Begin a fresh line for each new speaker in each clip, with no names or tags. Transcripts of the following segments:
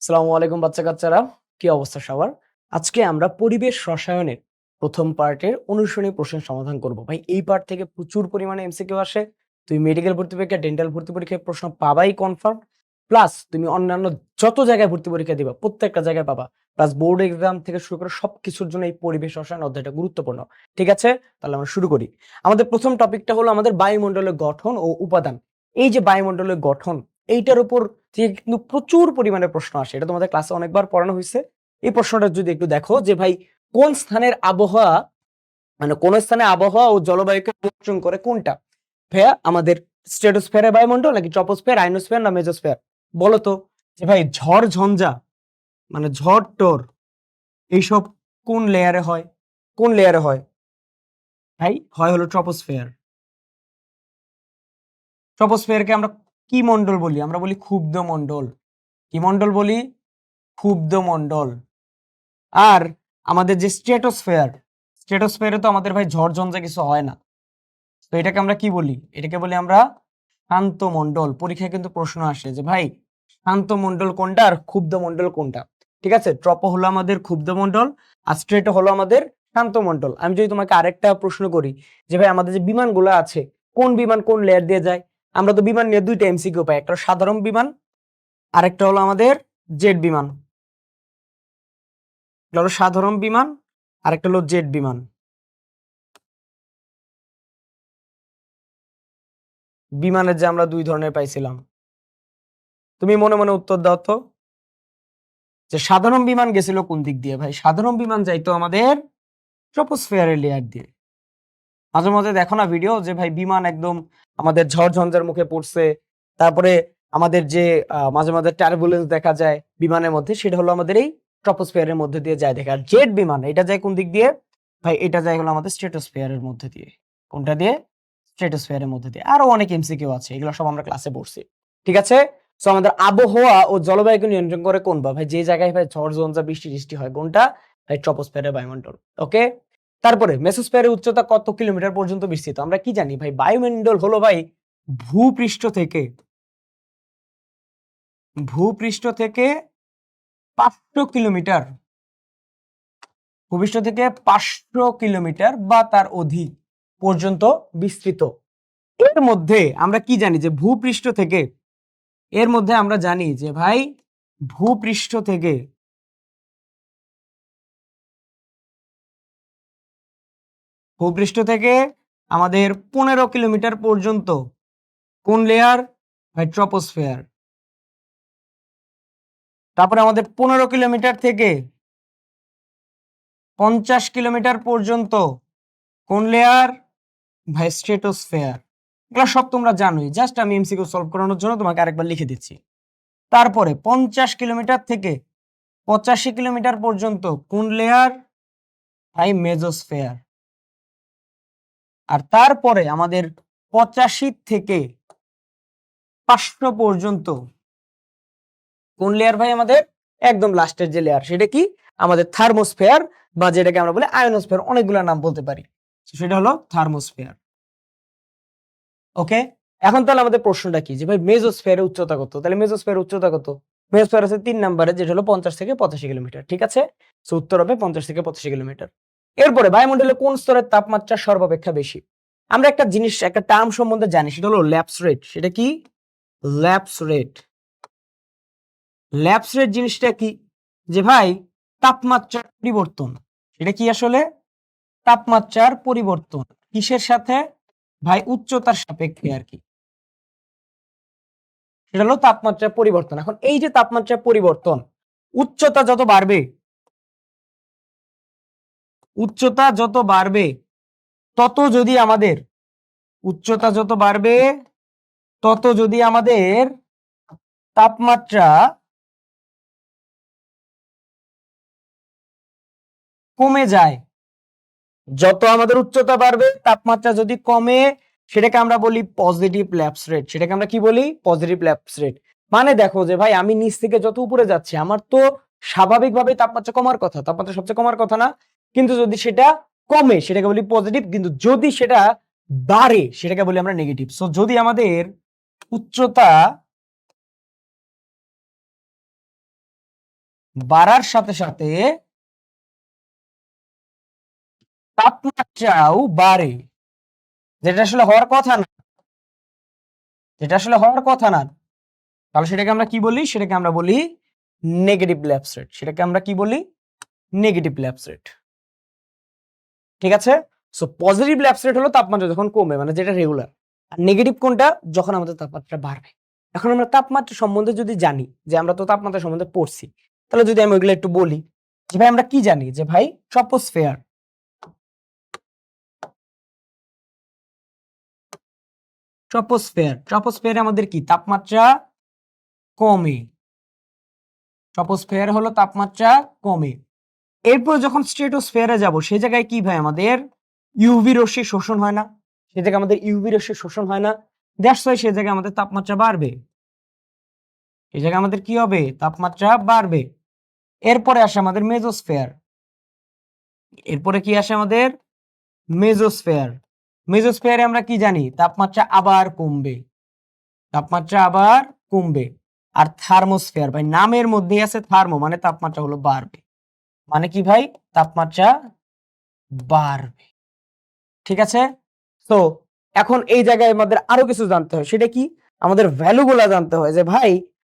আসসালামু আলাইকুম বাচ্চা কাচ্চারা, কি অবস্থা সবার? আজকে আমরা পরিবেশ রসায়নের প্রথম পার্টের অনুশীলনী প্রশ্নের সমাধান করব। ভাই এই পার্ট থেকে প্রচুর পরিমাণে এমসিকিউ আসে। তুমি মেডিকেল ভর্তি পরীক্ষা, ডেন্টাল ভর্তি পরীক্ষায় প্রশ্ন পাবাই কনফার্ম। প্লাস তুমি অন্যান্য যত জায়গায় ভর্তি পরীক্ষা দিবা প্রত্যেকটা জায়গায় পাবা। প্লাস বোর্ড এক্সাম থেকে শুরু করে সবকিছুর জন্য এই পরিবেশ রসায়ন অধ্যায়টা গুরুত্বপূর্ণ। ঠিক আছে? তাহলে আমরা শুরু করি। আমাদের প্রথম টপিকটা হলো আমাদের বায়ুমণ্ডলের গঠন ও উপাদান। এই যে বায়ুমণ্ডলের গঠন, এইটার উপর থেকে কিন্তু প্রচুর পরিমাণে প্রশ্ন আসে। এটা তোমাদের ক্লাসে অনেকবার পড়ানো হয়েছে। এই প্রশ্নটা যদি একটু দেখো যে ভাই কোন স্থানের আবহাওয়া মানে কোন স্থানে আবহাওয়া ও জলবায়ুকে নিয়ন্ত্রণ করে কোনটা? ভাইয়া আমাদের স্ট্রেটোস্ফিয়ারের বায়ুমণ্ডল নাকি ট্রপোস্ফিয়ার, আইনোস্ফিয়ার না মেজোস্ফিয়ার? বলো তো যে ভাই ঝড় ঝঞ্ঝা মানে ঝড় টর এইসব কোন লেয়ারে হয়? কোন লেয়ারে হয়? ভাই হয় হলো ট্রপোস্ফিয়ার। ট্রপোস্ফিয়ারকে আমরা কি মণ্ডল বলি? আমরা বলি ক্ষুব্ধ মণ্ডল। কি মণ্ডল বলি? ক্ষুব্ধ মণ্ডল। আর আমাদের যে স্ট্রেটোস্ফিয়ারে তো আমাদের ভাই ঝড় ঝঞ্ঝা কিছু হয় না। তো এটাকে আমরা কি বলি? এটাকে বলি আমরা শান্ত মণ্ডল। পরীক্ষায় কিন্তু প্রশ্ন আসে যে ভাই শান্ত মণ্ডল কোনটা আর ক্ষুব্ধ মণ্ডল কোনটা? ঠিক আছে, ট্রপো হলো আমাদের ক্ষুব্ধ মণ্ডল আর স্ট্রেটো হলো আমাদের শান্ত মণ্ডল। আমি যদি তোমাকে আরেকটা প্রশ্ন করি যে ভাই আমাদের যে বিমানগুলো আছে, কোন বিমান কোন লেয়ার দিয়ে যায়? আমরা তো বিমান নিয়ে দুইটা এমসিকিউ পাই, একটা সাধারণ বিমান আরেকটা হলো আমাদের জেট বিমান। একটা হলো সাধারণ বিমান আর একটা হলো জেট বিমান। বিমানের যে আমরা দুই ধরনের পাইছিলাম, তুমি মনে মনে উত্তর দাও তো যে সাধারণ বিমান গেছিল কোন দিক দিয়ে? ভাই সাধারণ বিমান যাইতো আমাদের ট্রপোস্ফিয়ারের লেয়ার দিয়ে। মাঝে মাঝে দেখো না ভিডিও যে ভাই বিমান একদম আমাদের ঝড় ঝঞ্ঝার মুখে পড়ছে, তারপরে আমাদের যে মাঝে মাঝে টার্বুলেন্স দেখা যায় বিমানের মধ্যে, সেটা হলো আমাদের এই ট্রপোস্ফিয়ারের মধ্যে দিয়ে যায়। দেখে আর জেট বিমান এটা যায় কোন দিক দিয়ে? ভাই এটা যায় হলো আমাদের স্ট্রেটোস্ফিয়ারের মধ্যে দিয়ে। কোনটা দিয়ে? স্ট্রেটোস্ফিয়ারের মধ্যে দিয়ে। আরো অনেক এমসিকিউ আছে, এগুলো সব আমরা ক্লাসে পড়ছি। ঠিক আছে? সো আমাদের আবহাওয়া ও জলবায়ুকে নিয়ন্ত্রণ করে কোনটা? ভাই যে জায়গায় ভাই ঝড় ঝঞ্ঝা বৃষ্টি টিষ্টি হয় কোনটা? ভাই ট্রপোস্ফিয়ারের বায়ুমণ্ডল। ওকে, তারপরে মেসোস্ফিয়ারের উচ্চতা কত কিলোমিটার পর্যন্ত বিস্তৃত? আমরা কি জানি ভাই বায়ুমণ্ডল হলো ভাই ভূপৃষ্ঠ থেকে ভূপৃষ্ঠ থেকে 500 কিলোমিটার, ভূপৃষ্ঠ থেকে 500 কিলোমিটার বা তার অধিক পর্যন্ত বিস্তৃত। এর মধ্যে আমরা কি জানি যে ভূপৃষ্ঠ থেকে, এর মধ্যে আমরা জানি যে ভাই ভূপৃষ্ঠ থেকে ভূপৃষ্ঠ থেকে আমাদের 15 কিলোমিটার পর্যন্ত কোন লেয়ার? ভাই ট্রপোস্ফিয়ার। তারপরে আমাদের 15 কিলোমিটার থেকে 50 কিলোমিটার পর্যন্ত কোন লেয়ার? ভাই স্ট্রেটোস্ফিয়ার। এগুলো সব তোমরা জানোই, জাস্ট আমি এমসিকিউ সলভ করানোর জন্য তোমাকে আরেকবার লিখে দিচ্ছি। তারপরে 50 কিলোমিটার থেকে 85 কিলোমিটার পর্যন্ত কোন লেয়ার? ভাই মেজোস্ফিয়ার। আর তারপরে আমাদের 85 থেকে 500 পর্যন্ত কোন লেয়ার ভাই? আমাদের একদম লাস্টের যে লেয়ার সেটা কি? আমাদের থার্মোস্ফিয়ার, বা যেটাকে আমরা বলি আয়নোস্ফিয়ার, অনেকগুলো নাম বলতে পারি। সেটা হলো থার্মোস্ফিয়ার। ওকে, এখন তাহলে আমাদের প্রশ্নটা কি যে ভাই মেজোস্ফিয়ারের উচ্চতা কত? তাহলে মেজোস্ফিয়ারের উচ্চতা কত? মেজোস্ফিয়ার আছে 3 নম্বরে, যেটা হলো 50 থেকে 85 কিলোমিটার। ঠিক আছে, সো উত্তর হবে 50 থেকে 85 কিলোমিটার। এরপরে বায়ুমণ্ডলে কোন স্তরের তাপমাত্রা সর্বাপেক্ষা বেশি? আমরা একটা জিনিস, একটা টার্ম সম্বন্ধে জানি, সেটা হলো ল্যাপস রেট। সেটা কি? Lapse rate. ল্যাপস রেট জিনিসটা কি? যে ভাই তাপমাত্রার পরিবর্তন। এটা কি আসলে? তাপমাত্রার পরিবর্তন কিসের সাথে? ভাই উচ্চতার সাপেক্ষে আর কি। সেটা হলো তাপমাত্রার পরিবর্তন। এখন এই যে তাপমাত্রার পরিবর্তন, উচ্চতা যত বাড়বে, উচ্চতা যত বাড়বে তত যদি আমাদের উচ্চতা যত বাড়বে তত যদি আমাদের তাপমাত্রা কমে যায়, যত আমাদের উচ্চতা বাড়বে তাপমাত্রা যদি কমে, সেটাকে আমরা বলি পজিটিভ ল্যাপস রেট। সেটাকে আমরা কি বলি? Positive lapse rate. মানে দেখো যে ভাই আমি নিচ থেকে যত উপরে যাচ্ছি আমার তো স্বাভাবিকভাবে তাপমাত্রা কমার কথা, তাপমাত্রা সবচেয়ে কমার কথা না? কিন্তু যদি সেটা কমে সেটাকে বলি পজিটিভ, কিন্তু যদি সেটা বাড়ে সেটাকে বলি আমরা নেগেটিভ। সো যদি আমাদের উচ্চতা বাড়ার সাথে সাথে তাপমাত্রাও বাড়ে, যেটা আসলে হওয়ার কথা না, যেটা আসলে হওয়ার কথা না। তাহলে সেটাকে আমরা কি বলি? সেটাকে আমরা বলি নেগেটিভ ল্যাপস রেট। সেটাকে আমরা কি বলি? Negative lapse rate. ঠিক আছে? সো পজিটিভ ল্যাপস রেট হলো তাপমাত্রা যখন কমে, মানে যেটা রেগুলার। আর নেগেটিভ কোনটা? যখন আমাদের তাপমাত্রা বাড়বে। এখন আমরা তাপমাত্রা সম্বন্ধে যদি জানি, যে আমরা তো তাপমাত্রা সম্বন্ধে পড়ছি, তাহলে যদি আমি ওইগুলো একটু বলি, যে ভাই আমরা কি জানি, যে ভাই ট্রপোস্ফিয়ার, ট্রপোস্ফিয়ারে আমাদের কি তাপমাত্রা কমে। ট্রপোস্ফিয়ার হলো তাপমাত্রা কমে। এরপর যখন স্ট্রেটোস্ফিয়ারে যাব, সেই জায়গায় কি ভাই আমাদের ইউভি রশ্মি শোষণ হয় না, সেই জায়গায় আমাদের ইউভি রশ্মি শোষণ হয় না, দ্যাটস ওয়াই সেই জায়গায় আমাদের তাপমাত্রা বাড়বে। এই জায়গায় আমাদের কি হবে? তাপমাত্রা বাড়বে। এরপরে আসে আমাদের মেজোস্ফিয়ার। এরপরে কি আসে আমাদের? মেজোস্ফিয়ার। মেজোস্ফিয়ারে আমরা কি জানি? তাপমাত্রা আবার কমবে, তাপমাত্রা আবার কমবে। আর থার্মোস্ফিয়ার, ভাই নামের মধ্যেই আছে থার্মো, মানে তাপমাত্রা হলো বাড়বে। মানে কি ভাই? তাপমাত্রা বাড়বে। ঠিক আছে? তো এখন এই জায়গায় আমাদের আরো কিছু জানতে হয়, সেটা কি? আমাদের ভ্যালুগুলা জানতে হয়, যে ভাই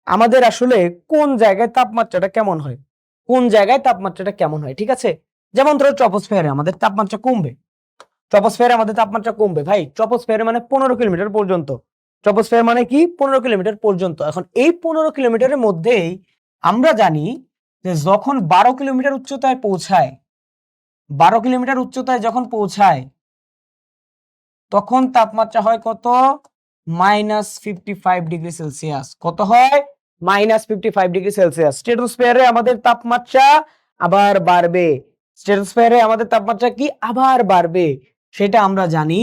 আমাদের আসলে কোন জায়গায় তাপমাত্রাটা কেমন হয়, কোন জায়গায় তাপমাত্রাটা কেমন হয়। ঠিক আছে? যেমন ধরো ট্রপোস্ফিয়ারে আমাদের তাপমাত্রা কমবে, ট্রপোস্ফিয়ারে আমাদের তাপমাত্রা কমবে। ভাই ট্রপোস্ফিয়ারে মানে 15 কিলোমিটার পর্যন্ত। ট্রপোস্ফিয়ার মানে কি? 15 কিলোমিটার পর্যন্ত। এখন এই 15 কিলোমিটারের মধ্যেই আমরা জানি যে যখন 12 কিলোমিটার উচ্চতায় পৌঁছায়, 12 কিলোমিটার উচ্চতায় যখন পৌঁছায়, তখন তাপমাত্রা হয় কত? -55°C। কত হয়? -55°C। স্ট্রেটোস্ফিয়ারে আমাদের তাপমাত্রা আবার বাড়বে। স্ট্রেটোস্ফিয়ারে আমাদের তাপমাত্রা কি আবার বাড়বে? সেটা আমরা জানি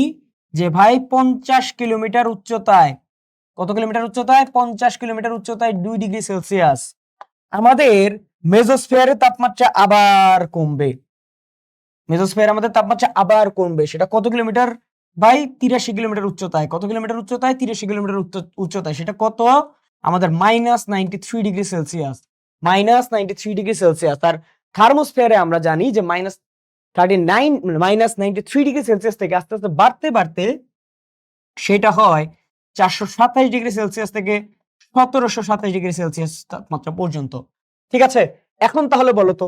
যে ভাই 50 কিলোমিটার উচ্চতায়, কত কিলোমিটার উচ্চতায়? 50 কিলোমিটার উচ্চতায় 2°C আমাদের মেজোস্ফিয়ারে তাপমাত্রা আবার কমবে। মেজোস্ফিয়ারে আমাদের তাপমাত্রা আবার কমবে। সেটা কত কিলোমিটার? ভাই 83 কিলোমিটার উচ্চতায়। কত কিলোমিটার উচ্চতায়? 83 কিলোমিটার উচ্চতায়। সেটা কত? আমাদের -93°C, -93°C। আর থার্মোস্ফিয়ারে আমরা জানি যে -39 থেকে আস্তে আস্তে বাড়তে বাড়তে সেটা হয় 427°C থেকে 1727°C তাপমাত্রা পর্যন্ত। ঠিক আছে? এখন তাহলে বলো তো,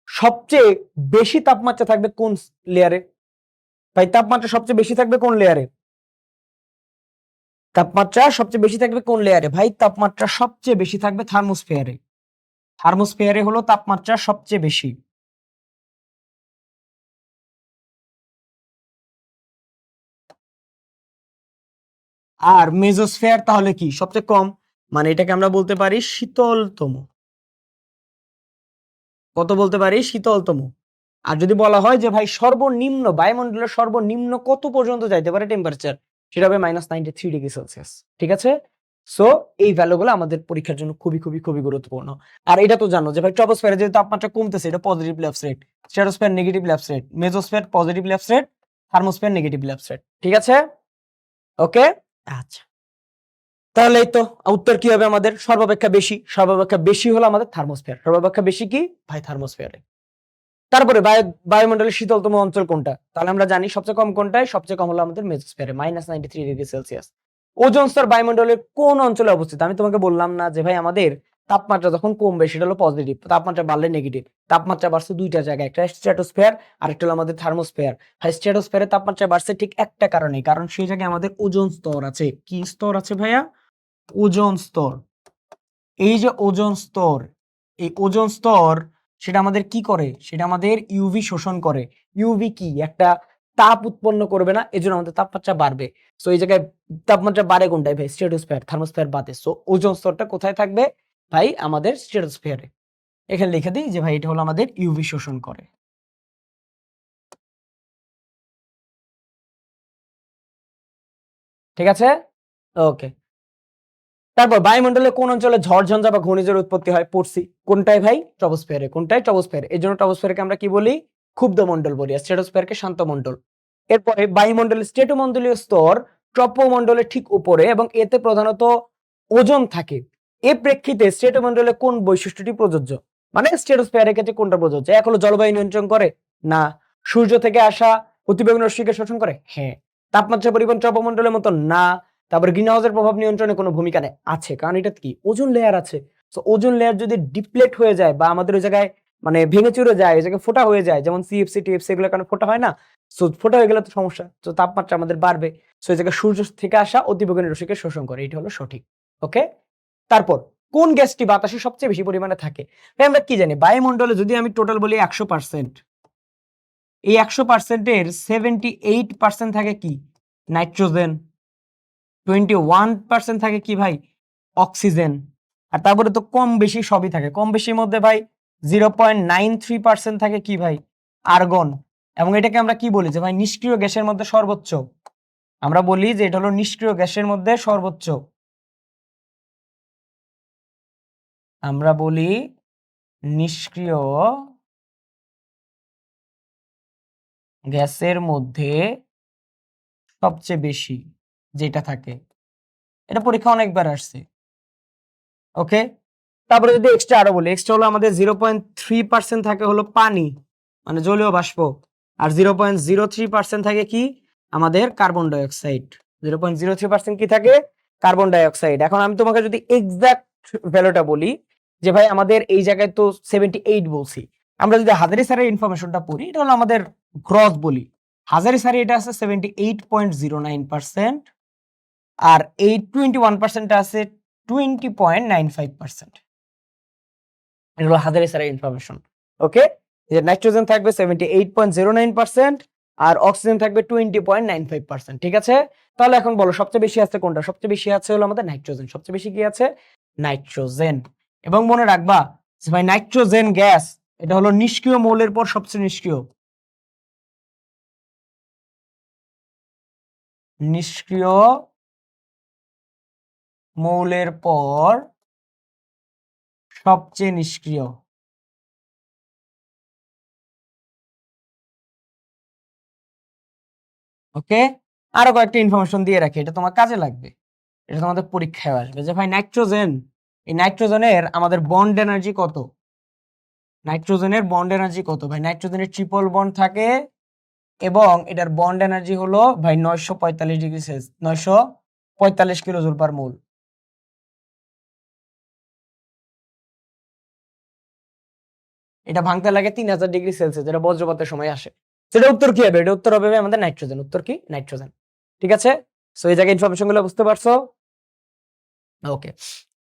সবচেয়ে বেশি তাপমাত্রা থাকবে কোন লেয়ারে? ভাই তাপমাত্রা সবচেয়ে বেশি থাকবে কোন লেয়ারে? তাপমাত্রা সবচেয়ে বেশি থাকবে কোন লেয়ারে? ভাই তাপমাত্রা সবচেয়ে বেশি থাকবে থার্মোস্ফিয়ারে। থার্মোস্ফিয়ারে হলো তাপমাত্রা সবচেয়ে বেশি। আর মেজোস্ফিয়ার তাহলে কি সবচেয়ে কম, মানে এটাকে আমরা বলতে পারি শীতলতম। কত বলতে পারি? শীতলতম। আর যদি বলা হয় যে ভাই সর্বনিম্ন, বায়ুমণ্ডলের সর্বনিম্ন কত পর্যন্ত যাইতে পারে টেম্পারেচার, সেটা হবে -93°C। ঠিক আছে? সো এই ভ্যালুগুলো আমাদের পরীক্ষার জন্য খুবই খুবই খুবই গুরুত্বপূর্ণ। আর এটা তো জানো যে ভাই ট্রপোস্ফিয়ারে যে তাপমাত্রা কমতেছে, এটা positive lapse rate, stratosphere negative lapse rate, mesosphere positive lapse rate, thermosphere negative lapse rate. ঠিক আছে? ওকে? আচ্ছা, তাহলে এই তো উত্তর কি হবে আমাদের? সর্বাপেক্ষা বেশি। সর্বাপেক্ষা বেশি হলো আমাদের থার্মোস্ফিয়ার। সর্বাপেক্ষা বেশি কি ভাই? থার্মোস্ফিয়ারে। তারপরে বায়ুমণ্ডলের শীতলতম অঞ্চল কোনটা? তাহলে আমরা জানি সবচেয়ে কম কোনটায়? সবচেয়ে কম হলো আমাদের মেজোস্ফিয়ারে, -93°C। ওজোন স্তর বায়ুমণ্ডলের কোন অঞ্চলে অবস্থিত? আমি তোমাকে বললাম না যে ভাই আমাদের তাপমাত্রা যখন কমবে সেটা হলো পজিটিভ, তাপমাত্রা বাড়লে নেগেটিভ। তাপমাত্রা বাড়ছে দুইটা জায়গায়, একটা স্ট্র্যাটোস্ফিয়ার আর একটা হলো আমাদের থার্মোস্ফিয়ার। ভাই স্ট্র্যাটোস্ফিয়ারে তাপমাত্রা বাড়ছে ঠিক একটা কারণে, কারণ সেই জায়গায় আমাদের ওজোন স্তর আছে। কি স্তর আছে ভাইয়া? ওজোন স্তর। এই যে ওজোন স্তর, এই ওজোন স্তর সেটা আমাদের কি করে? সেটা আমাদের ইউভি শোষণ করে। ইউভি কি? একটা তাপ উৎপন্ন করবে না, এজন্য আমাদের তাপমাত্রা বাড়বে। সো এই জায়গায় তাপমাত্রা বাড়ে কোনটায় ভাই? স্ট্রেটোস্ফিয়ার, থার্মোস্ফিয়ার বাদে। সো ওজোন স্তরটা কোথায় থাকবে ভাই? আমাদের স্ট্রেটোস্ফিয়ারে। এখানে লিখে দিই যে ভাই এটা হলো আমাদের ইউভি শোষণ করে। ঠিক আছে? ওকে। তারপর বায়ুমণ্ডলে কোন অঞ্চলে ঝড়-ঝঞ্ঝা বা ঘূর্ণিঝড়ের উৎপত্তি হয়? পড়ছি। কোনটায় ভাই? ট্রপোস্ফিয়ারে। কোনটায়? ট্রপোস্ফিয়ারে। এজন্য ট্রপোস্ফিয়ারকে আমরা কি বলি? ক্ষুব্ধ মণ্ডল বলি। আর স্ট্রেটোস্ফিয়ারকে শান্ত মণ্ডল। এরপরে বায়ুমণ্ডলের স্ট্রেটোমণ্ডলীয় স্তর ট্রপোমণ্ডলের ঠিক উপরে এবং এতে প্রধানত ওজোন থাকে। এ প্রেক্ষিতে স্ট্রেটোমণ্ডলে কোন বৈশিষ্ট্যটি প্রযোজ্য? মানে স্ট্রেটোস্ফিয়ারের ক্ষেত্রে কোনটা বোঝাচ্ছে? এক হলো জলবায়ু নিয়ন্ত্রণ করে, না। সূর্য থেকে আসা অতিবেগুনি রশ্মিকে শোষণ করে, হ্যাঁ। তাপমাত্রা পরিবহন ট্রপোমণ্ডলের মতো, না। তারপরে গ্রিন হাউসের প্রভাব নিয়ন্ত্রণে কোনো ভূমিকা নেই, আছে, কারণ এটা কি ওজোন লেয়ার আছে। তো ওজোন লেয়ার যদি ডিপ্লেট হয়ে যায় বা আমাদের ওই জায়গায় মানে ভেঙে চুরে যায়, ওই জায়গায় ফোটা হয়ে যায়, যেমন সিএফসি টিএফসি এগুলোর কারণে ফোটা হয় না, সো ফোটা হয়ে গেলে তো সমস্যা, তো তাপমাত্রা আমাদের বাড়বে। সো এই জায়গায় সূর্য থেকে আসা অতিবেগুনি রশ্মিকে শোষণ করে, এটা হলো সঠিক। ওকে, তারপর কোন গ্যাসটি বাতাসে সবচেয়ে বেশি পরিমাণে থাকে? ভাই আমরা কি জানি বায়ুমণ্ডলে যদি আমি টোটাল বলি 100%, এই 100% এর 78% থাকে কি নাইট্রোজেন, 21% থাকে কি ভাই অক্সিজেন, আর তারপরে তো কম বেশি সবই থাকে। কম বেশির মধ্যে ভাই 0.93% থাকে কি ভাই আর্গন। এবং এটাকে আমরা কি বলি যে ভাই নিষ্ক্রিয় গ্যাসের মধ্যে সর্বোচ্চ, আমরা বলি যে এটা হলো নিষ্ক্রিয় গ্যাসের মধ্যে সর্বোচ্চ, আমরা বলি নিষ্ক্রিয় গ্যাসের মধ্যে সবচেয়ে বেশি যেটা থাকে। এটা পরীক্ষা অনেকবার আসছে। ওকে, তারপরে যদি এক্সট্রা আরো বলি, এক্সট্রা হলো আমাদের 0.3% থাকে হলো পানি, মানে জলীয় বাষ্প, আর 0.03% থাকে কি আমাদের কার্বন ডাইঅক্সাইড। 0.03% কি থাকে কার্বন ডাইঅক্সাইড। এখন আমি তোমাকে যদি এক্সাক্ট ভ্যালুটা বলি যে ভাই আমাদের এই জায়গায় তো 78 বলছি, আমরা যদি হাজারি স্যারের ইনফরমেশনটা পড়ি, এটা হলো আমাদের গ্রস বলি, হাজারি স্যারে এটা আছে 78.09%, আর এই 21% আছে 20.95%। এগুলো হাজারি স্যারের ইনফরমেশন। ওকে, যে নাইট্রোজেন থাকবে 78.09% আর অক্সিজেন থাকবে 20.95%। ঠিক আছে, তাহলে এখন বলো সবচেয়ে বেশি আছে কোনটা? সবচেয়ে বেশি আছে হলো আমাদের নাইট্রোজেন, সবচেয়ে বেশি কি আছে নাইট্রোজেন। এবং মনে রাখবা যে ভাই নাইট্রোজেন গ্যাস এটা হলো নিষ্ক্রিয় মৌলের পর সবচেয়ে নিষ্ক্রিয়, নিষ্ক্রিয় মৌলের পর সবচেয়ে নিষ্ক্রিয়। ওকে, আরো কয়েকটা ইনফরমেশন দিয়ে রাখি, এটা তোমার কাজে লাগবে, এটা তোমাদের পরীক্ষায় আসবে যে ভাই নাইট্রোজেন, এই নাইট্রোজেনের আমাদের বন্ড এনার্জি কত? নাইট্রোজেনের বন্ড এনার্জি কত ভাই? নাইট্রোজেনের ট্রিপল বন্ড থাকে এবং এটার বন্ড এনার্জি হলো ভাই 945 degree Celsius, 945 kilo joule per mole. এটা ভাঙতে লাগে 3000 ডিগ্রি সেলসিয়াস, যেটা বজ্রপাতের সময় আসে। সেটা উত্তর কি হবে? এটা উত্তর হবে আমাদের নাইট্রোজেন। উত্তর কি নাইট্রোজেন। ঠিক আছে, সো এই জায়গায় ইনফরমেশন গুলো বুঝতে পারছো? ওকে,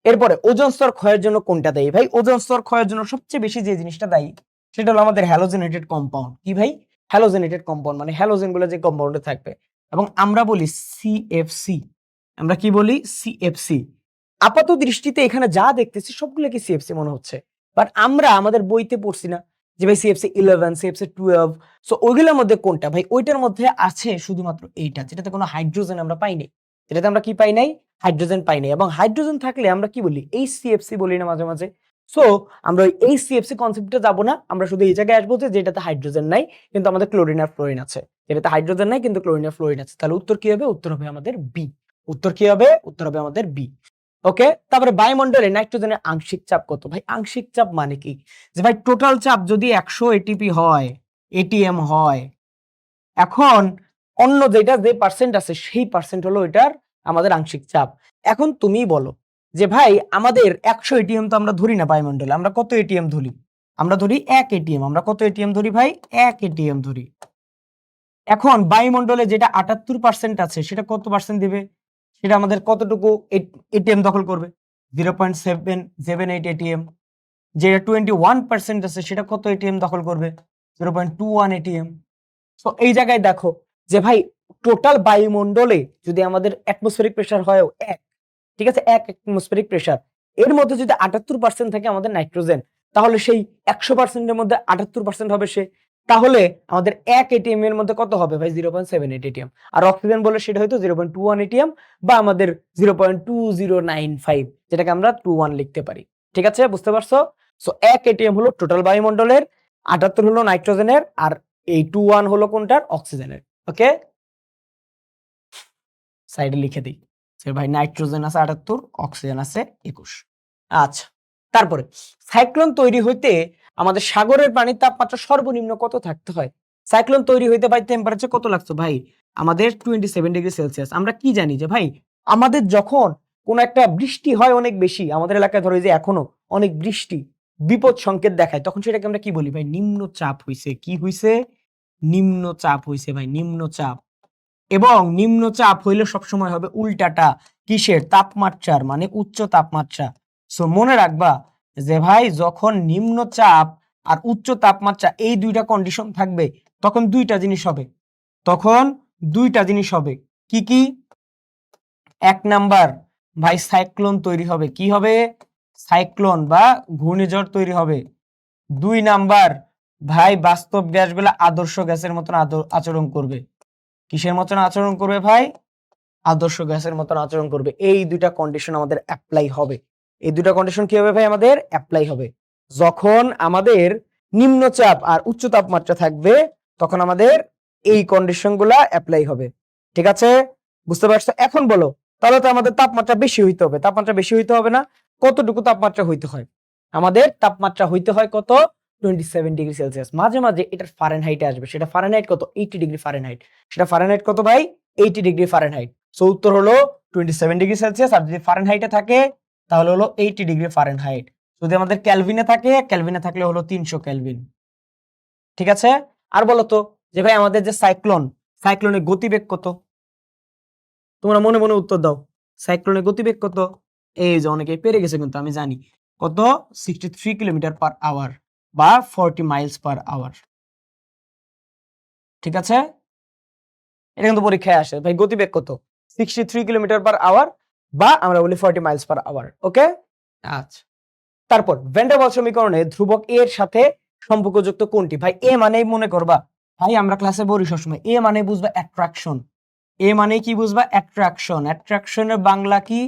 এরপরে ওজোন স্তর ক্ষয়ের জন্য কোনটা দায়ী? ভাই ওজোন স্তর ক্ষয়ের জন্য সবচেয়ে বেশি যে জিনিসটা দায়ী সেটা হলো আমাদের হ্যালোজেনেটেড কম্পাউন্ড। কি ভাই? হ্যালোজেনেটেড কম্পাউন্ড, মানে হ্যালোজেন গুলো যে কম্পাউন্ডে থাকবে, এবং আমরা বলি সিএফসি। আমরা কি বলি? সিএফসি। আপাত দৃষ্টিতে এখানে যা দেখতেছি সবগুলো কি সিএফসি মনে হচ্ছে, বাট আমরা আমাদের বইতে পড়ছি না যে ভাই সিএফসি 11, সিএফসি 12। সো ওইগুলোর মধ্যে কোনটা ভাই? ওইটার মধ্যে আছে শুধুমাত্র এইটা, যেটাতে কোনো হাইড্রোজেন আমরা পাই নাই, যেটাতে আমরা কি পাই নাই হাইড্রোজেন পাই নাই। এবং হাইড্রোজেন থাকলে আমরা কি বলি? এইচসিএফসি বলি না মাঝে মাঝে। সো আমরা ওই এইচসিএফসি কনসেপ্টে যাব না, আমরা শুধু এই জায়গায় আসবো যে যেটাতে হাইড্রোজেন নাই কিন্তু আমাদের ক্লোরিন আর ফ্লোরিন আছে, যেটাতে হাইড্রোজেন নাই কিন্তু ক্লোরিন আর ফ্লোরিন আছে। তাহলে উত্তর কি হবে? উত্তর হবে আমাদের বি। উত্তর কি হবে? উত্তর হবে আমাদের বি। ওকে, তারপরে বায়ুমণ্ডলে নাইট্রোজেনের আংশিক চাপ কত? ভাই আংশিক চাপ মানে কি? যে ভাই টোটাল চাপ যদি 100 এটিপি হয়, এটিএম হয়, এখন অন্য যেটা যে পার্সেন্ট আছে সেই পার্সেন্ট হলো এটার আমাদের আংশিক চাপ। এখন তুমি বলো যে ভাই আমাদের 100 এটিএম তো আমরা ধরি না বায়ুমণ্ডলে, আমরা কত এটিএম ধরি? আমরা ধরি 1 এটিএম। আমরা কত এটিএম ধরি ভাই? 1 এটিএম ধরি। এখন বায়ুমণ্ডলে যেটা 78% আছে সেটা কত পার্সেন্ট দিবে? সেটা আমাদের কতটুকু এটিএম দখল করবে? 0.778 এটিএম। যেটা 21% আছে সেটা কত এটিএম দখল করবে? 0.21 এটিএম। তো এই জায়গায় দেখো যে ভাই টোটাল বায়ুমণ্ডলে যদি আমাদের অ্যাটমসফেরিক প্রেসার হয় 1, ঠিক আছে, 1 অ্যাটমসফেরিক প্রেসার, এর মধ্যে যদি 78% থাকে আমাদের নাইট্রোজেন, তাহলে সেই 100% এর মধ্যে 78% হবে সে, তাহলে আমাদের 1 এটিএম এর মধ্যে কত হবে ভাই? 0.78 এটিএম। আর অক্সিজেন বলে সেটা হয়তো 0.21 এটিএম বা আমাদের 0.2095, যেটাকে আমরা 21 লিখতে পারি। ঠিক আছে, বুঝতে পারছো? সো 1 এটিএম হলো টোটাল বায়ুমণ্ডলের, 78 হলো নাইট্রোজেনের, আর এই 21 হলো কোনটার? অক্সিজেনের। ওকে, সাইডে লিখে দিই যে ভাই নাইট্রোজেন আছে 78, অক্সিজেন আছে 21। আচ্ছা, তারপরে সাইক্লোন তৈরি হইতে আমাদের সাগরের পানির তাপমাত্রা সর্বনিম্ন কত থাকতে হয়? সাইক্লোন তৈরি হইতে ভাই টেম্পারেচার কত লাগছে ভাই? আমাদের 27°C। আমরা কি জানি যে ভাই আমাদের যখন কোন একটা বৃষ্টি হয় অনেক বেশি, আমাদের এলাকায় ধরো এই যে এখনো অনেক বৃষ্টি, বিপদ সংকেত দেখায়, তখন সেটাকে আমরা কি বলি ভাই? নিম্নচাপ হইছে। কি হইছে? নিম্নচাপ হইছে ভাই, নিম্নচাপ। এবং নিম্নচাপ হইলে সবসময় হবে উল্টাটা, কিসের? তাপমাত্রার, মানে উচ্চ তাপমাত্রা। সো মনে রাখবা যে ভাই যখন নিম্নচাপ আর উচ্চ তাপমাত্রা এই দুইটা কন্ডিশন থাকবে তখন দুইটা জিনিস হবে। তখন দুইটা জিনিস হবে। কি কি? এক নাম্বার ভাই সাইক্লোন তৈরি হবে। কি হবে? সাইক্লোন বা ঘূর্ণিঝড় তৈরি হবে। দুই নাম্বার ভাই বাস্তব গ্যাসগুলো আদর্শ গ্যাসের মতন আচরণ করবে। কিসের মতন আচরণ করবে ভাই? আদর্শ গ্যাসের মতন আচরণ করবে। এই দুইটা কন্ডিশন আমাদের অ্যাপ্লাই হবে। এই দুইটা কন্ডিশন কি হবে ভাই? আমাদের অ্যাপ্লাই হবে যখন আমাদের নিম্নচাপ আর উচ্চ তাপমাত্রা থাকবে, তখন আমাদের এই কন্ডিশন গুলা অ্যাপ্লাই হবে। ঠিক আছে, বুঝতে পারছো? এখন বলো, তাহলে তো আমাদের তাপমাত্রা বেশি হইতে হবে। তাপমাত্রা বেশি হইতে হবে না? কতটুকু তাপমাত্রা হইতে হয়? আমাদের তাপমাত্রা হইতে হয় কত? 27°C। মাঝে মাঝে এটার ফারেনহাইটে আসবে। সেটা ফারেনহাইট কত? 80°F। সেটা ফারেনহাইট কত ভাই? 80°F। সো উত্তর হলো 27°C। আর যদি ফারেনহাইটে থাকে তাহলে হলো 80°F। যদি আমাদের ক্যালভিনে থাকে, ক্যালভিনে থাকলে হলো 300 ক্যালভিন। ঠিক আছে, আর বলো তো যে ভাই আমাদের যে সাইক্লোনের গতিবেগ কত? তোমরা মনে মনে উত্তর দাও। সাইক্লোনের গতিবেগ কত? এই যে অনেকে পেরে গেছে কিন্তু আমি জানি। কত? 63 km/h বা 40 miles/h। ঠিক আছে, এটা কিন্তু পরীক্ষায় আসে ভাই। গতিবেগ কত? 63 km/h বা আমরা বলি 40 miles/h। ওকে, আচ্ছা। তারপর ভ্যান ডার ওয়ালস সমীকরণে ধ্রুবক এ এর সাথে সম্পর্কযুক্ত কোনটি? ভাই এ মানেই মনে করবা ভাই, আমরা ক্লাসে বলি সবসময় এ মানে বুঝবা অ্যাট্রাকশন। এ মানে কি বুঝবা? অ্যাট্রাকশন। অ্যাট্রাকশনের বাংলা কি?